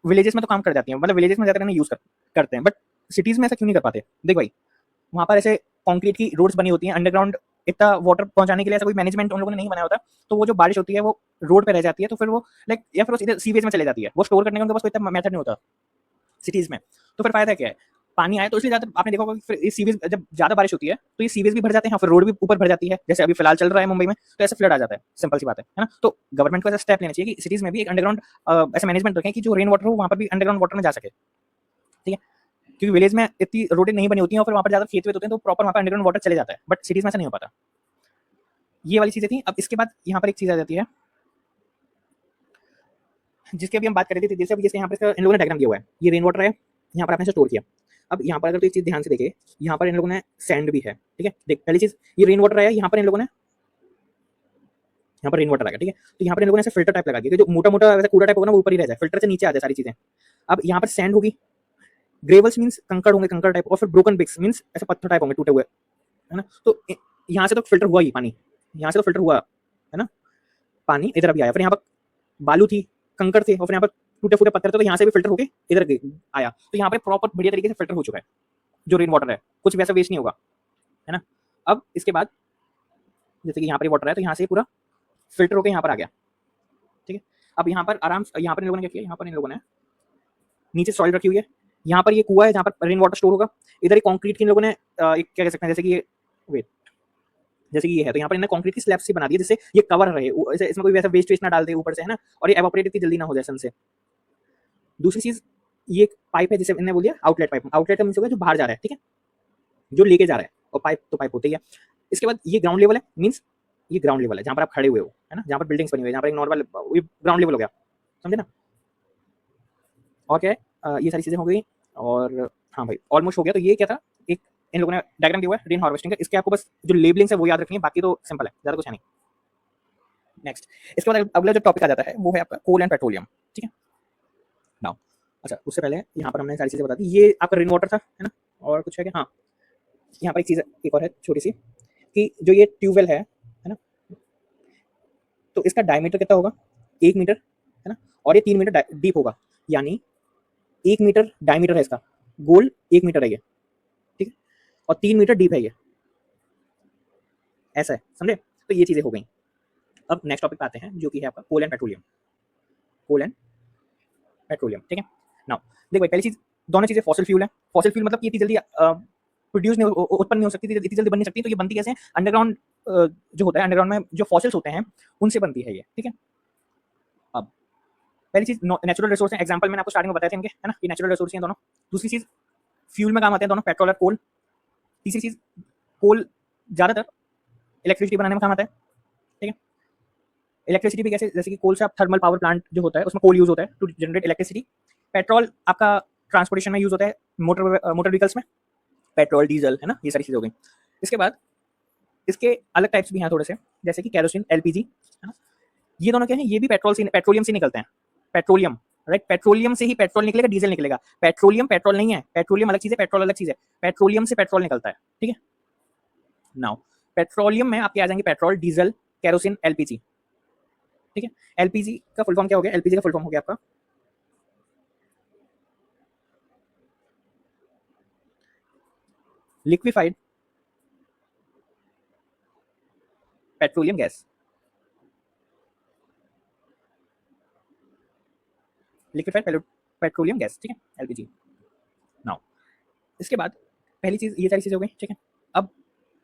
विलेजेस में तो काम कर जाती है, मतलब विलेजेस में ज्यादातर यूज करते हैं, बट सिटीज में ऐसा क्यों नहीं कर पाते? देख भाई, वहाँ पर ऐसे कंक्रीट की रोड्स बनी होती हैं, अंडरग्राउंड इतना वाटर पहुंचाने के लिए ऐसा कोई मैनेजमेंट उन लोगों ने नहीं बनाया होता, तो वो जो बारिश होती है वो रोड पे रह जाती है, तो फिर वो लाइक या फिर सीधे सीवेज में चले जाती है, वो स्टोर करने का उनके पास कोई इतना मेथड नहीं होता सिटीज में। तो फिर फायदा क्या है? पानी आए तो इसलिए ज्यादा आपने देखा होगा कि फिर ये सीवेज जब ज्यादा बारिश होती है तो ये सीवेज भी भर जाते हैं, फिर रोड भी ऊपर भर जाती है, जैसे अभी फिलहाल चल रहा है मुंबई में, तो ऐसे फ्लड आ जाता है, सिंपल सी बात है ना। तो गवर्नमेंट को ऐसा स्टेप लेना चाहिए कि सिटीज में भी एक अंडरग्राउंड ऐसा मैनेजमेंट रखें कि जो रेन वाटर हो वहाँ पर भी अंडरग्राउंड वाटर में जा सके, ठीक है। क्योंकि विलेज में इतनी रोडें नहीं बनी होती हैं और फिर वहाँ पर ज्यादा खेत वेत होते हैं, तो प्रॉपर वहाँ पर अंडरग्राउंड वाटर चले जाता है, बट सिटीज में ऐसा नहीं हो पाता। ये वाली चीजें थी। अब इसके बाद यहाँ पर एक चीज आ जाती है जिसकी अभी हम बात कर रहे थे, जैसे यहाँ पर इन लोगों ने डायग्राम दिया हुआ है, ये रेन वाटर है, यहाँ पर आपने स्टोर किया। अब यहाँ पर अगर तो एक चीज ध्यान से देखे, यहाँ पर इन लोगों ने सैंड भी है, ठीक है। देख पहली चीज, ये रेन वाटर आया, यहाँ पर इन लोगों ने यहाँ पर रेन वाटर आएगा, ठीक है। तो यहाँ पर इन लोगों ने ऐसे फिल्टर टाइप लगा दिया, जो मोटा मोटा वैसे कूड़ा टाइप होगा ना, वो ऊपर ही रह जाए, फिल्टर से नीचे आ जाए सारी चीजें। अब यहाँ पर सैंड होगी, ग्रेवल्स मीन्स कंकड़ होंगे, कंकड़ टाइप, और फिर ब्रोकन ब्रिक्स मीन्स ऐसे पत्थर टाइप होंगे टूटे हुए, है ना। तो यहाँ से तो फिल्टर हुआ ही पानी, यहाँ से तो फिल्टर हुआ है ना पानी, इधर अभी आया, फिर यहाँ पर बालू थी, कंकड़ थे, और फिर यहाँ पर टूटे फूटे पत्थर थे, तो यहाँ से भी फिल्टर होके इधर आया, तो यहाँ पे प्रॉपर बढ़िया तरीके से फिल्टर हो चुका है जो रेन वाटर है, कुछ वैसा वेस्ट नहीं होगा, है ना। अब इसके बाद जैसे कि यहाँ पर वाटर है, तो यहाँ से पूरा फिल्टर होकर यहाँ पर आ गया, ठीक है। अब यहाँ पर यहाँ पर इन लोगों ने क्या किया, यहाँ पर इन लोगों ने नीचे सॉइल रखी हुई है, यहाँ पर ये कुआ है जहाँ पर रेन वाटर स्टोर होगा, इधर एक कंक्रीट की इन लोगों ने एक क्या कह सकते हैं, जैसे कि ये वेट जैसे कि ये है, तो यहाँ पर इन्हें कंक्रीट की स्लैब से बना दिया जिससे ये कवर रहे, इसमें कोई वैसा वेस्ट ना डाल दे ऊपर से, है ना, और ये एवापोरेट इतनी जल्दी ना हो जाए सन से। दूसरी चीज, ये एक पाइप है जिसे मैंने बोल दिया आउटलेट पाइप, आउटलेट का मीन्स होगा जो बाहर जा रहा है, ठीक है, जो लेके जा रहा है, और पाइप तो पाइप होते ही है। इसके बाद ये ग्राउंड लेवल है, मीन्स ये ग्राउंड लेवल है जहाँ पर आप खड़े हुए हो, है ना, जहाँ पर बिल्डिंग्स बनी हुई है, जहाँ पर एक नॉर्मल ग्राउंड लेवल हो गया, समझे ना। और क्या है, ये सारी चीजें हो गई, और हाँ भाई ऑलमोस्ट हो गया। तो ये क्या था, एक इन लोगों ने डायग्राम दिया हुआ है रेन हार्वेस्टिंग का, इसके आपको बस जो लेबलिंग्स है वो याद रखनी है, बाकी तो सिंपल है, ज्यादा कुछ है नहीं। नेक्स्ट, इसके बाद अगला जो टॉपिक आ जाता है वो है आपका कोल एंड पेट्रोलियम, ठीक है। नाउ अच्छा, उससे पहले यहाँ पर हमने सारी चीजें बता दी, ये आपका रेन वाटर था, है ना। और कुछ है क्या? हाँ, यहाँ पर एक चीज एक और है छोटी सी, कि जो ये ट्यूबवेल है ना, तो इसका डायमीटर कितना होगा, 1 मीटर, है ना, और ये 3 मीटर डीप होगा, यानी 1 मीटर डायमीटर है इसका, गोल 1 मीटर है ये, ठीक है, और 3 मीटर डीप है ये, ऐसा है, समझे। तो ये चीजें हो गई। अब नेक्स्ट टॉपिक पे आते हैं जो कि है आपका coal and petroleum, coal and petroleum, ठीक है। नाउ देख भाई, पहली चीज, दोनों चीजें फॉसिल फ्यूल है। फॉसिल फ्यूल मतलब कि इतनी जल्दी प्रोड्यूस नहीं उत्पन्न नहीं हो सकती, इतनी जल्दी बन नहीं सकती, तो ये बनती कैसे है, अंडरग्राउंड जो होता है, अंडरग्राउंड में जो फॉसिल्स होते हैं उनसे बनती है ये, ठीक है। अब पहली चीज नेचुरल रिसोर्स है, एग्जांपल मैंने आपको स्टार्टिंग में बताए थे इनके, है ना, ये नेचुरल रिसोर्स हैं दोनों। दूसरी चीज, फ्यूल में काम आते हैं दोनों, पेट्रोल और कोल। तीसरी चीज, कोल ज्यादातर इलेक्ट्रिसिटी बनाने में काम आता है, ठीक है। इलेक्ट्रिसिटी भी कैसे, जैसे कि कोल से आप थर्मल पावर प्लांट जो होता है उसमें कोल यूज होता है टू जनरेट इलेक्ट्रिसिटी। पेट्रोल आपका ट्रांसपोर्टेशन में यूज होता है, मोटर व्हीकल्स में, पेट्रोल डीजल, है ना, ये सारी चीजें हो गई। इसके बाद इसके अलग टाइप्स भी हैं थोड़े से, जैसे कि कैरोसिन, एलपीजी, है ना। ये दोनों क्या है, ये भी पेट्रोलियम से निकलते हैं, पेट्रोलियम, राइट, पेट्रोलियम से ही पेट्रोल निकलेगा, डीजल निकलेगा। पेट्रोलियम पेट्रोल नहीं है, पेट्रोलियम अलग चीज है, पेट्रोल अलग चीज है, पेट्रोलियम से पेट्रोल निकलता है, ठीक है। नाउ पेट्रोलियम में आपके आ जाएंगे पेट्रोल, डीजल, कैरोसिन, एलपीजी, ठीक है। एलपीजी का फुल फॉर्म क्या हो गया, एलपीजी का फुल फॉर्म हो गया आपका liquefied petroleum gas, liquefied petroleum gas, ठीक है, एलपीजी। नाउ इसके बाद पहली चीज ये सारी चीजें हो गई, ठीक है। अब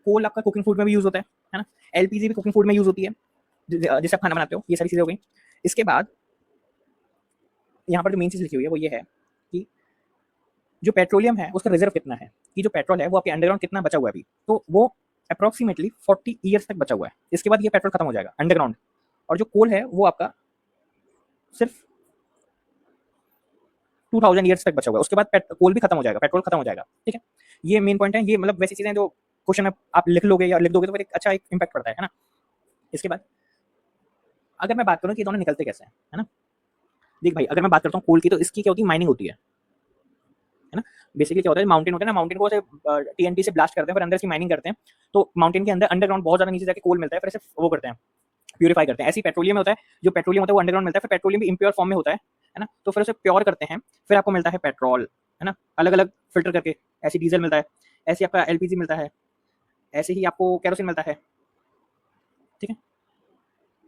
कोल आपका कुकिंग फूड में भी यूज होता है ना, एलपीजी भी कुकिंग फूड में यूज होती है जिससे आप खाना बनाते हो, ये सारी चीजें हो गई। इसके बाद यहाँ पर जो मेन चीज लिखी हुई है वो ये है कि जो पेट्रोलियम है उसका रिजर्व कितना है, कि जो पेट्रोल है वो आपके अंडरग्राउंड कितना बचा हुआ है अभी, तो वो अप्रोक्सीमेटली 40 ईयर्स तक बचा हुआ है। इसके बाद ये पेट्रोल खत्म हो जाएगा अंडरग्राउंड, और जो कोल है वो आपका सिर्फ 2000 ईयर्स तक बचा हुआ है। उसके बाद कोल भी खत्म हो जाएगा, पेट्रोल खत्म हो जाएगा, ठीक है। ये मेन पॉइंट है, ये मतलब वैसी चीजें जो क्वेश्चन में आप लिख लोगे या लिख दोगे तो फिर एक अच्छा एक इम्पैक्ट पड़ता है ना। इसके बाद अगर मैं बात करूं कि दोनों निकलते कैसे हैं, है ना, देख भाई अगर मैं बात करता हूँ कोल की, तो इसकी क्या होती है, माइनिंग होती है ना। बेसिकली क्या होता है, माउंटेन होता है ना, माउंटेन को टीएनटी से ब्लास्ट करते हैं, फिर अंदर से माइनिंग करते हैं, तो माउंटेन के अंदर अंडरग्राउंड बहुत ज्यादा नीचे जाके कोल मिलता है, फिर ऐसे वो करते हैं, प्यूरिफाई करते हैं। ऐसे ही पेट्रोलियम में होता है, जो पेट्रोलियम होता है वो अंडरग्राउंड मिलता है, फिर पेट्रोलियम भी इम्प्योर फॉर्म में होता है ना, तो फिर उसे प्योर करते हैं, फिर आपको मिलता है पेट्रोल, है ना, अलग अलग फिल्टर करके। ऐसे डीजल मिलता है, ऐसे आपका एलपीजी मिलता है, ऐसे ही आपको कैरोसिन मिलता है, ठीक है।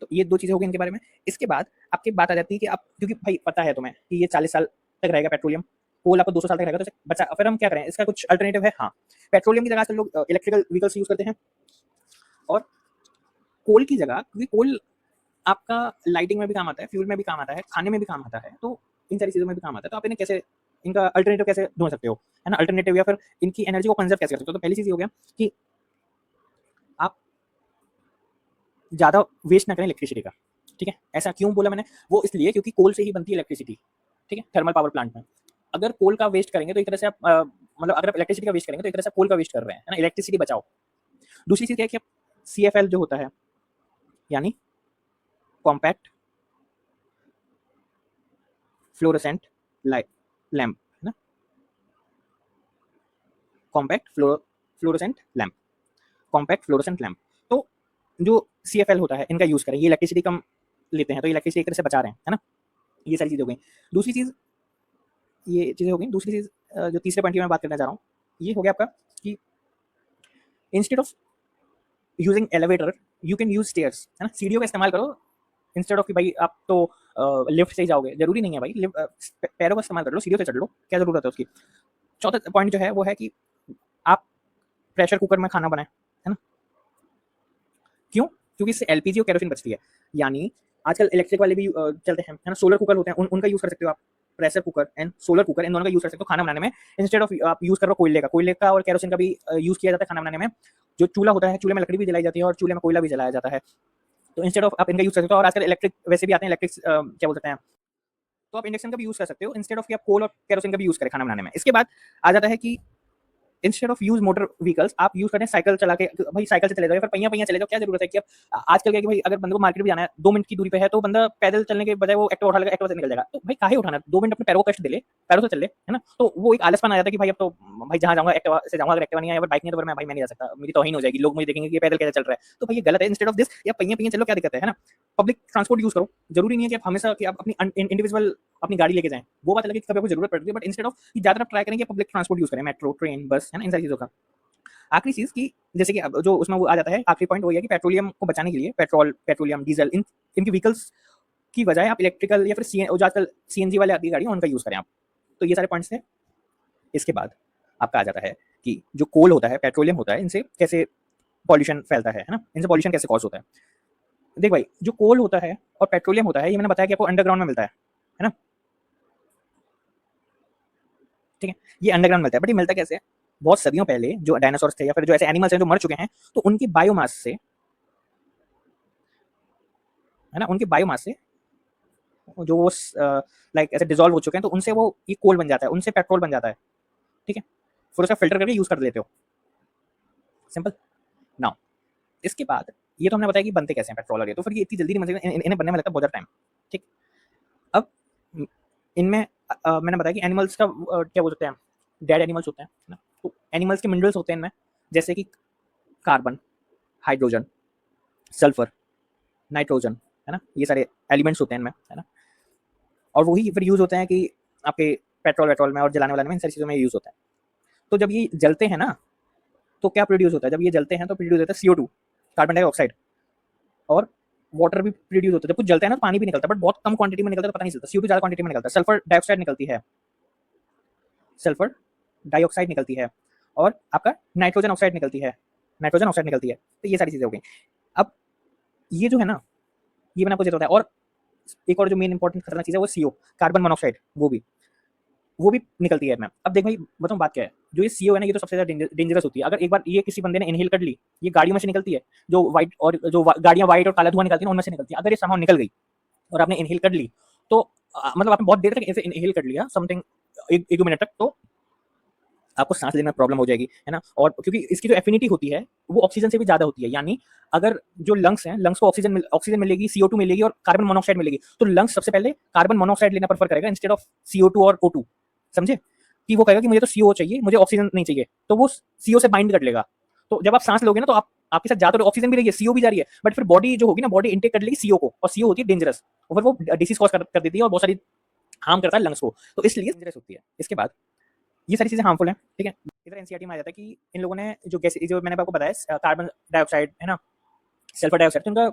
तो ये दो चीजें हो गई इनके बारे में। इसके बाद आपकी बात आ जाती है कि आप, क्योंकि भाई पता है तुम्हें कि ये 40 साल तक रहेगा पेट्रोलियम, कोल आपको 200 साल तक रहेगा, तो इसे बचा, फिर हम क्या करें, इसका कुछ अल्टरनेटिव है। हाँ, पेट्रोलियम की जगह आजकल लोग इलेक्ट्रिकल व्हीकल्स यूज करते हैं, और कोल की जगह, क्योंकि कोल आपका लाइटिंग में भी काम आता है, फ्यूल में भी काम आता है, खाने में भी काम आता है, तो इन सारी चीज़ों में भी काम आता है। तो आप इन्हें कैसे, इनका अल्टरनेटिव कैसे ढूंढ सकते हो, है ना, अल्टरनेटिव, या फिर इनकी एनर्जी को कंजर्व कैसे कर सकते हो। तो पहली चीज़ ये हो गया कि आप ज़्यादा वेस्ट ना करें इलेक्ट्रिसिटी का, ठीक है। ऐसा क्यों बोला मैंने, वो इसलिए क्योंकि कोल से ही बनती है इलेक्ट्रिसिटी, ठीक है, थर्मल पावर प्लांट में। अगर कोल का वेस्ट करेंगे तो एक तरह से आप मतलब अगर आप इलेक्ट्रिसिटी का वेस्ट करेंगे तो एक तरह से आप कोल का वेस्ट कर रहे हैं, है ना, इलेक्ट्रिसिटी बचाओ। दूसरी चीज़ क्या है कि आप CFL जो होता है, यानी कॉम्पैक्ट फ्लोरोसेंट लैम्प, है ना, compact fluorescent lamp, compact fluorescent lamp. तो जो CFL होता है इनका यूज करें, ये इलेक्ट्रिसिटी कम लेते हैं, तो इलेक्ट्रिसिटी एक तरह से बचा रहे हैं ना। ये सारी चीज़ हो गई। दूसरी चीज़, ये चीज़ें हो गई। दूसरी चीज़ जो तीसरे पॉइंट की मैं बात करना चाह रहा हूँ, ये हो गया आपका कि instead of using elevator you can use stairs, है ना, सीढ़ियों का इस्तेमाल करो इंस्टेड ऑफ कि भाई आप तो लिफ्ट से ही जाओगे, जरूरी नहीं है भाई, पैरों का इस्तेमाल कर लो, सीढ़ियों से चढ़ लो, क्या जरूरत है उसकी। चौथा पॉइंट जो है वो है कि आप प्रेशर कुकर में खाना बनाएं, है ना। क्यों, क्योंकि इससे एलपीजी और केरोसिन बचती है। यानी आजकल इलेक्ट्रिक वाले भी चलते हैं, है ना, सोलर कुकर होते हैं, उनका यूज कर सकते हो आप। Pressure cooker and solar cooker, इन दोनों का यूज कर सकते हो खाना बनाने में, इंस्टेड ऑफ आप यूज कर रहे हो कोयले का और केरोसिन का भी यूज किया जाता है खाना बनाने में। जो चूल्हा होता है, चूल्हे में लकड़ी भी जलाई जाती है और चूल्हे में कोयला भी जलाया जाता है, तो इंस्टेड ऑफ आप इनका यूज कर सकते हो। और आजकल इलेक्ट्रिक वैसे भी आते हैं, इलेक्ट्रिक क्या बोलते हैं, तो आप इंडक्शन का भी यूज कर सकते हो इंस्टेड ऑफ कि आप कोल और केरोसिन का भी यूज करें खाना बनाने में। इसके बाद आ जाता है कि instead of use motor vehicles आप यूज करें साइकिल चला के, भाई साइकिल से चले जाओ, फिर पहिया पहिया चले जाओ, क्या जरूरत है कि अब आजकल क्या है कि भाई अगर बंदे को मार्केट भी जाना है 2 मिनट की दूरी पे है, तो बंदा पैदल चलने के बजाय वो एक्टिवा उठा लेगा, एक्टिवा से निकल जाएगा। तो भाई काहे उठाना, 2 मिनट अपने पैरों को कष्ट दे ले, पैरों से चल ले, है ना। तो वो एक आलसपन आ जाता है कि भाई अब तो भाई जहाँ जाऊंगा एक्टिवा से जाऊंगा, अगर एक्टिवा नहीं है या बाइक नहीं है तो मैं भाई मैं नहीं जा सकता, मेरी तौहीन हो जाएगी, लोग मुझे देखेंगे कि ये पैदल कैसे चल रहा है। तो भाई ये गलत है। इंस्टेड ऑफ दिस या पहिया पहिया चलो, क्या दिक्कत है ना। पब्लिक ट्रांसपोर्ट यूज करो, जरूरी नहीं है कि आप हमेशा कि आप अपनी इंडिविजुअल अपनी गाड़ी लेके जाएं, वो बात अलग है कि कभी आपको जरूरत पड़ती है, बट इंस्टेड ऑफ कि ज्यादा ट्राई करें कि पब्लिक ट्रांसपोर्ट यूज करें, मेट्रो, ट्रेन, बस, है ना, इन सारी चीजों का। आखिरी चीज की जैसे कि अब जो उसमें वो आ जाता है, आखिरी पॉइंट वो है कि पेट्रोलियम को बचाने के लिए पेट्रोलियम, डीजल, इनकी व्हीकल्स की बजाय आप इलेक्ट्रिकल या फिर जो आजकल सीएनजी वाले आती है गाड़ियां, उनका यूज करें आप। तो ये सारे पॉइंट्स थे। इसके बाद आपका आ जाता है कि जो कोल होता है, पेट्रोलियम होता है, इनसे कैसे पॉल्यूशन फैलता है ना, इनसे पॉल्यूशन कैसे कॉज होता है। देख भाई, जो कोल होता है और पेट्रोलियम होता है, ये मैंने बताया कि आपको अंडरग्राउंड में मिलता है ना, ठीक है, ये अंडरग्राउंड मिलता है। बट ये मिलता कैसे है, बहुत सदियों पहले जो डायनासोर्स थे या फिर जो ऐसे एनिमल्स हैं जो मर चुके हैं, तो उनकी बायोमास से, है ना, उनकी बायोमास से जो वो लाइक ऐसे डिजोल्व हो चुके हैं, तो उनसे वो ये कोल बन जाता है, उनसे पेट्रोल बन जाता है, ठीक है। फिर उसका फिल्टर करके यूज कर लेते हो, सिंपल। नाउ इसके बाद ये तो हमने बताया कि बनते कैसे हैं पेट्रोल और ये, तो फिर ये इतनी जल्दी नहीं बन सकते, इन्हें बनने में लगता है बहुत ज़्यादा टाइम, ठीक। अब इनमें मैंने बताया कि एनिमल्स का क्या बोलते हैं, डेड एनिमल्स होते हैं ना, तो एनिमल्स के मिनरल्स होते हैं इनमें, जैसे कि कार्बन, हाइड्रोजन, सल्फर, नाइट्रोजन, है ना, ये सारे एलिमेंट्स होते हैं इनमें, है ना। और वही फिर यूज होते हैं कि आपके पेट्रोल वेट्रोल में और जलाने वालाने में, इन सारी चीज़ों में यूज होता है। तो जब ये जलते हैं ना, तो क्या प्रोड्यूस होता है, जब ये जलते हैं तो प्रोड्यूस होता है CO2, कार्बन डाइऑक्साइड, और वाटर भी प्रोड्यूस होता है, जब कुछ जलता है ना तो पानी भी निकलता है, बट बहुत कम क्वांटिटी में निकलता है तो पता नहीं चलता। CO2 ज़्यादा क्वांटिटी में निकलता है। सल्फर डाइऑक्साइड निकलती है, सल्फर डाइऑक्साइड निकलती है, और आपका नाइट्रोजन ऑक्साइड निकलती है, नाइट्रोजन ऑक्साइड निकलती है। तो ये सारी चीज़ें हो गई। अब ये जो है ना, ये मैंने आपको जरूरत है। और एक और जो मेन इंपॉर्टेंट खतरनाक चीज़ है वो CO, कार्बन मोनोऑक्साइड, वो भी निकलती है मैम। अब देख भाई बताऊँ बात क्या है, जो ये CO है ना, ये तो सबसे ज़्यादा डेंजरस होती है। अगर एक बार ये किसी बंदे ने इनहेल कर ली, ये गाड़ियों में से निकलती है, जो व्हाइट और जो गाड़ियाँ व्हाइट और काला धुआं निकलती है उनमें से निकलती है। अगर ये समहाउ निकल गई और आपने इनहेल कर ली, तो मतलब आपने बहुत देर तक ऐसे इनहेल कर लिया समथिंग, एक दो मिनट तक, तो आपको सांस लेने में प्रॉब्लम हो जाएगी, है ना। और क्योंकि इसकी जो एफिनिटी होती है वो ऑक्सीजन से भी ज्यादा होती है, यानी अगर जो लंग्स हैं, लंग्स को ऑक्सीजन मिलेगी, CO2 मिलेगी और कार्बन मोनोऑक्साइड मिलेगी, तो लंग्स सबसे पहले कार्बन मोनोऑक्साइड लेना प्रेफर करेगा इंस्टेड ऑफ CO2 और O2। समझे, कि वो कहेगा कि मुझे तो CO चाहिए, मुझे ऑक्सीजन नहीं चाहिए, तो वो CO से बाइंड कर लेगा। तो जब आप सांस लोगे ना, तो आपके साथ ज्यादा ऑक्सीजन भी रही है, CO भी जा रही है, बट फिर बॉडी जो होगी ना, बॉडी इंटेक कर लेगी CO को, और CO होती है डेंजरस, और फिर वो डिसीज कॉज कर देती है और बहुत सारी हार्म करता है लंग्स को, तो इसलिए डेंजरस होती है। इसके बाद ये सारी चीजें हार्मफुल हैं, ठीक है। इधर एनसीईआरटी में आ जाता है कि इन लोगों ने जो गैस, जो मैंने आपको बताया, कार्बन डाइऑक्साइड है ना, सल्फर डाइऑक्साइड, तो इनका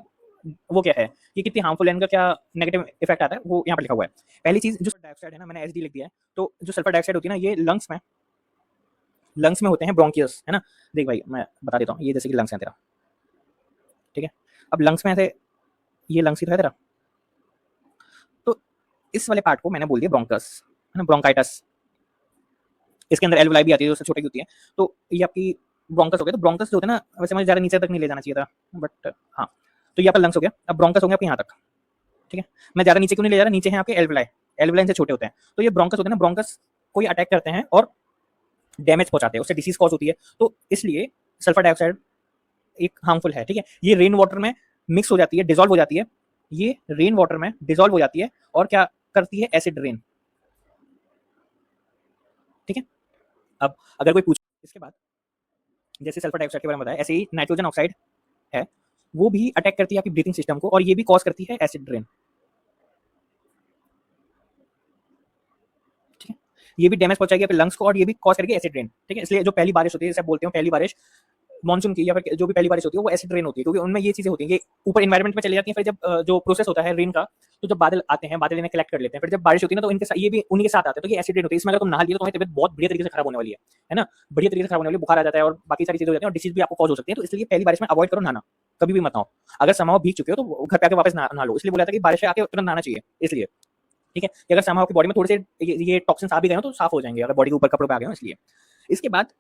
वो क्या है, ये कितनी हार्मफुल है, इनका क्या नेगेटिव इफेक्ट आता है, वो यहाँ पर लिखा हुआ है। पहली चीज जो डाइऑक्साइड है ना, मैंने SD लिख दिया है। तो जो सल्फर डाइऑक्साइड होती है ना, ये लंग्स में होते हैं, ब्रोंकियस, है ना। देख भाई मैं बता देता हूँ, ये जैसे कि लंग्स है तेरा, ठीक है। अब लंग्स में ऐसे, ये लंग्स ही तो है तेरा, तो इस वाले पार्ट को मैंने बोल दिया ब्रोंकस, है ना, ब्रोंकाइटस। इसके अंदर एल्वुलाई भी आती है, जो सबसे छोटी होती है। तो ये आपकी ब्रोंकस हो गया। तो ब्रोंकस जो होता है ना, वैसे मुझे ज़्यादा नीचे तक नहीं ले जाना चाहिए था, बट हाँ, तो ये आपका लंग्स हो गया। अब ब्रोंकस हो गया आपके यहाँ तक, ठीक है। मैं ज़्यादा नीचे क्यों नहीं ले जा रहा, नीचे हैं आपके एल्वुलाई, एल्वुलाई से छोटे होते हैं। तो ये ब्रोंकस होते हैं ना, ब्रोंकस को ये अटैक करते हैं और डैमेज पहुंचाते हैं, उससे डिसीज कॉज होती है। तो इसलिए सल्फर डाइऑक्साइड एक हार्मफुल है, ठीक है। ये रेन वाटर में मिक्स हो जाती है, डिजोल्व हो जाती है, ये रेन वाटर में डिजोल्व हो जाती है और क्या करती है, एसिड रेन, ठीक है। अब अगर कोई पूछे इसके बाद, जैसे सल्फर डाइऑक्साइड के बारे में बताया, ऐसे ही नाइट्रोजन ऑक्साइड है, वो भी अटैक करती है आपकी ब्रीथिंग सिस्टम को, और ये भी कॉज करती है एसिड रेन, ठीक है। ये भी डैमेज पहुंचाएगी आपके लंग्स को, और ये भी कॉज करेगी एसिड रेन, ठीक है। इसलिए जो पहली बारिश होती है, जैसे बोलते हैं पहली बारिश मॉनसून की, या फिर जो भी पहली बारिश होती है वो एसिड रेन होती है, क्योंकि उनमें ये चीजें होती हैं, ये ऊपर एनवायरमेंट में चली जाती हैं। फिर जब जो प्रोसेस होता है रेन का, तो जब बादल आते हैं, बादल इन्हें कलेक्ट कर लेते हैं, फिर जब बारिश होती है ना, तो इनके ये भी उन्हीं के साथ आते हैं, तो ये एसिड रेन होती है। इसमें अगर तुम नहा लिया तो तुम्हारी तबीयत बहुत बढ़िया तरीके से खराब होने वाली है ना, बढ़िया तरीके से खराब होने वाली, बुखार आ जाता है और बाकी सारी चीजें हो जाती हैं, और डिसीज भी आपको कॉज हो सकती है। तो इसलिए पहली बारिश में अवॉइड करो नहाना, कभी भी मत नहाओ। अगर समाओ भीग चुके हो तो घर पे आके वापस नहा लो, इसलिए बोला था कि बारिश से आके तुरंत नहाना चाहिए, इसलिए, ठीक है। कि अगर समाओ आपकी बॉडी में थोड़े से ये टॉक्सिन्स आ भी गए हो तो साफ हो जाएंगे, अगर बॉडी के ऊपर कपड़ों पे आ गए हो, इसलिए। इसके बाद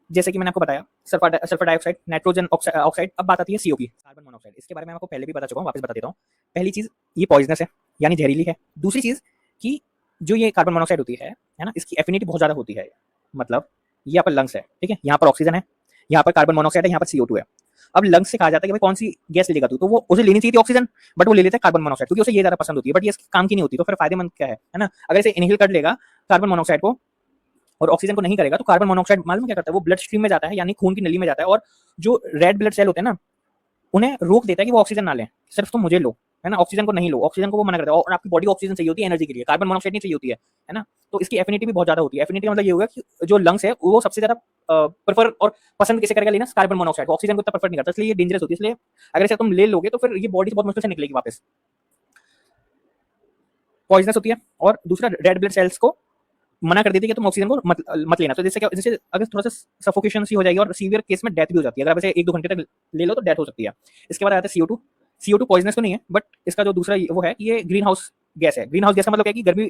जैसे कि मैंने आपको बताया, सल्फर डाइऑक्साइड, नाइट्रोजन ऑक्साइड। अब बात आती है CO की, कार्बन मोनोऑक्साइड। इसके बारे में आपको पहले भी बता चुका हूँ, वापस बता देता हूँ। पहली चीज, ये पॉइजनस है, यानी जहरीली है। दूसरी चीज कि जो ये कार्बन मोनोऑक्साइड होती है ना, इसकी एफिनिटी बहुत ज्यादा होती है। मतलब ये आपका लंग्स है, ठीक है, यहाँ पर ऑक्सीजन है, यहाँ पर कार्बन मोनोऑक्साइड है, यहाँ पर CO2 है। अब लंग्स से कहा जाता है कि भाई कौन सी गैस लेगा तू, तो वो उसे लेनी चाहिए थी ऑक्सीजन, बट वो ले लेता है कार्बन मोनोऑक्साइड, क्योंकि उसे ये ज्यादा पसंद होती है, बट ये काम की नहीं होती। तो फिर फायदेमंद क्या है ना, अगर इसे इनहेल कर लेगा कार्बन मोनोऑक्साइड को और ऑक्सीजन को नहीं करेगा, तो कार्बन मोनोऑक्साइड मालूम क्या करता है, वो ब्लड स्ट्रीम में जाता है, यानी खून की नली में जाता है, और जो रेड ब्लड सेल होते हैं ना, उन्हें रोक देता है कि वो ऑक्सीजन ना लें, सिर्फ तुम मुझे लो, है ना, ऑक्सीजन को नहीं लो, ऑक्सीजन को वो मना करता है। और आपकी बॉडी को ऑक्सीजन चाहिए होती है एनर्जी के लिए, कार्बन मोनोऑक्साइड नहीं चाहिए होती है ना। तो इसकी एफिनिटी भी बहुत ज्यादा होती है। एफिनिटी का मतलब ये होगा कि जो लंग्स है वो सबसे ज्यादा प्रेफर और पसंद किसे करेगा लेना, कार्बन मोनोऑक्साइड को, ऑक्सीजन को इतना प्रेफर नहीं करता, इसलिए ये डेंजरस होती है। इसलिए अगर इसे तुम ले लोगे तो फिर ये बॉडी से बहुत मुश्किल से निकलेगी वापस, पॉइजनस होती है। और दूसरा, रेड ब्लड सेल्स को मना कर देती है कि तुम ऑक्सीजन को मत लेना। तो जैसे क्या, जैसे अगर थोड़ा सा सफोकेशन सी हो जाएगी, और सीवियर केस में डेथ भी हो जाती है, अगर आप इसे 1-2 घंटे तक ले लो तो डेथ हो सकती है। इसके बाद आता है CO2। CO2 पॉइजनस तो नहीं है, बट इसका जो दूसरा वो है, ये ग्रीन हाउस गैस है। ग्रीन हाउस गैस का मतलब है कि गर्मी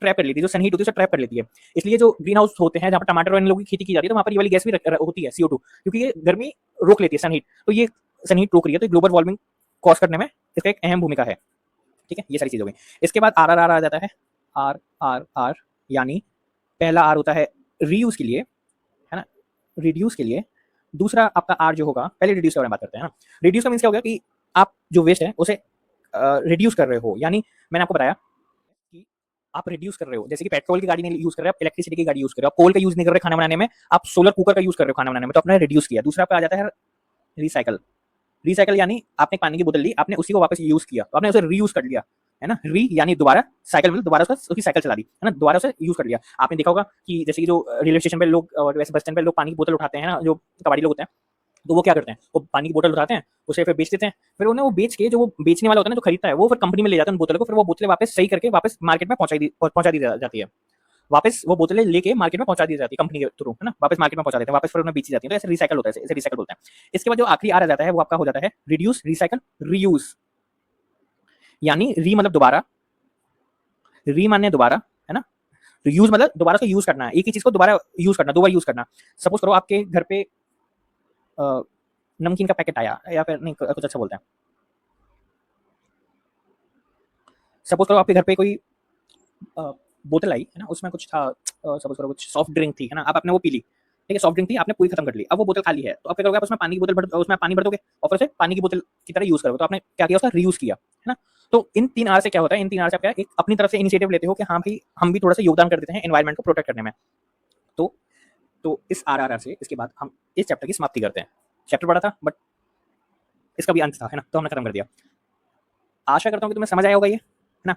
ट्रैप कर लेती है, जो सनहीट होती है उसे ट्रैप कर लेती है। इसलिए जो ग्रीन हाउस होते हैं, जहाँ पर टमाटर और इन लोगों की खेती की जाती है, तो वहाँ पर ये वाली गैस भी होती है, CO2, क्योंकि ये गर्मी रोक लेती है, सनहीट। तो ये सनहीट रोक रही है, तो ग्लोबल वार्मिंग कॉज करने में इसका एक अहम भूमिका है, ठीक है। ये सारी चीजें हो गई। इसके बाद RRR आ जाता है, RRR, यानी पहला आर होता है रीयूज के लिए, है ना, रिड्यूस के लिए। दूसरा आपका आर जो होगा, पहले रिड्यूस के बारे में बात करते हैं ना। रिड्यूस का मीन्स क्या हो गया कि आप जो वेस्ट है उसे रिड्यूस कर रहे हो, यानी मैंने आपको बताया कि आप रिड्यूस कर रहे हो, जैसे कि पेट्रोल की गाड़ी नहीं यूज कर रहे हो, आप इलेक्ट्रिसिटी की गाड़ी यूज कर रहे हो, आप कोल का यूज नहीं कर रहे खाना बनाने में, आप सोलर कुकर का यूज कर रहे हो खाना बनाने में, तो आपने रिड्यूस किया। दूसरा आपका आ जाता है रिसाइकल। रिसाइकल यानी आपने पानी की बोतल ली, आपने उसी को वापस यूज किया, तो आपने उसे रीयूज कर लिया, है ना। री यानी दोबारा, साइकिल मतलब दोबारा उसकी साइकिल चला दी, है ना, दोबारा उसे यूज कर लिया। आपने देखा होगा कि जैसे कि जो रेलवे स्टेशन पे लोग और वैसे बस स्टैंड पे लोग पानी की बोतल उठाते हैं ना, जो कबाड़ी लोग होते हैं, तो वो क्या करते हैं, वो पानी की बोतल उठाते हैं, उसे फिर बेच देते हैं, फिर उन्हें वो बेच के जो वो बेचने वाला होता है ना, जो खरीदता है, वो फिर कंपनी में ले जाता है उन बोतलों को, फिर वो बोतलें वापस सही करके वापस मार्केट में पहुंचा दी जाती है। वापस वो बोतलें लेके मार्केट में पहुंचा दी जाती है कंपनी के थ्रू, है ना, वापस मार्केट में पहुंचा देते हैं, वापस फिर उन्हें बेची जाती है। तो ऐसे रिसाइकल होता है, इसे रिसाइकल बोलते हैं। इसके बाद जो आखिरी आ जाता है वो आपका हो जाता है रिड्यूस, रिसाइकल, रीयूज। यानी री मतलब दोबारा, री माने दोबारा, है ना, यूज मतलब दोबारा उसको यूज करना है, एक ही चीज को दोबारा यूज करना, दो बार यूज करना। सपोज करो आपके घर पे नमकीन का पैकेट आया, या फिर नहीं कुछ अच्छा बोलते हैं, सपोज करो आपके घर पे कोई बोतल आई, है ना, उसमें कुछ था, सपोज करो कुछ सॉफ्ट ड्रिंक थी, है ना, आप आपने वो पी ली, ठीक है, सॉफ्ट ड्रिंक थी, आपने पूरी खत्म कर ली, अब वो बोतल खाली है, तो आप क्या करोगे, आप उसमें पानी की बोतल भर, उसमें पानी भर दोगे और फिर उसे पानी की बोतल की तरह यूज करोगे, तो आपने क्या किया, उसका रीयूज किया, है ना। तो इन 3 आर से क्या होता है, इन 3 आर से आप क्या एक अपनी तरफ से इनिशिएटिव लेते हो कि हाँ भाई हम भी थोड़ा सा योगदान कर देते हैं एनवायरनमेंट को प्रोटेक्ट करने में। तो इस आर से इसके बाद हम इस चैप्टर की समाप्ति करते हैं। चैप्टर बड़ा था बट इसका भी अंत था, है ना, तो हमने खत्म कर दिया। आशा करता हूँ कि तुम्हें समझ आया होगा ये, है ना।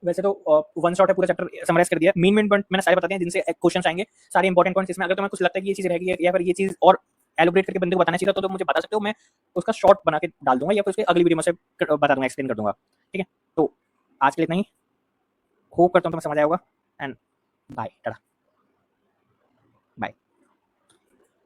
वैसे तो वन शॉट है, पूरा चैप्टर समराइज कर दिया, मेन पॉइंट मैंने सारे बता दिए जिनसे क्वेश्चन आएंगे, सारे इंपॉर्टेंट पॉइंट्स इसमें। अगर तुम्हें कुछ लगता है कि ये चीज रहेगी या फिर ये चीज और एलोबरेट करके बंदे को बताना चाहिए, तो मुझे बता सकते हो, मैं उसका शॉर्ट बना के डाल दूंगा या फिर उसके अगली वीडियो में से बता दूंगा, एक्सप्लेन कर दूंगा, ठीक है। तो आज के लिए इतना ही, होप करता हूँ तुम्हें समझ आया होगा, एंड बाय, टाटा, बाय।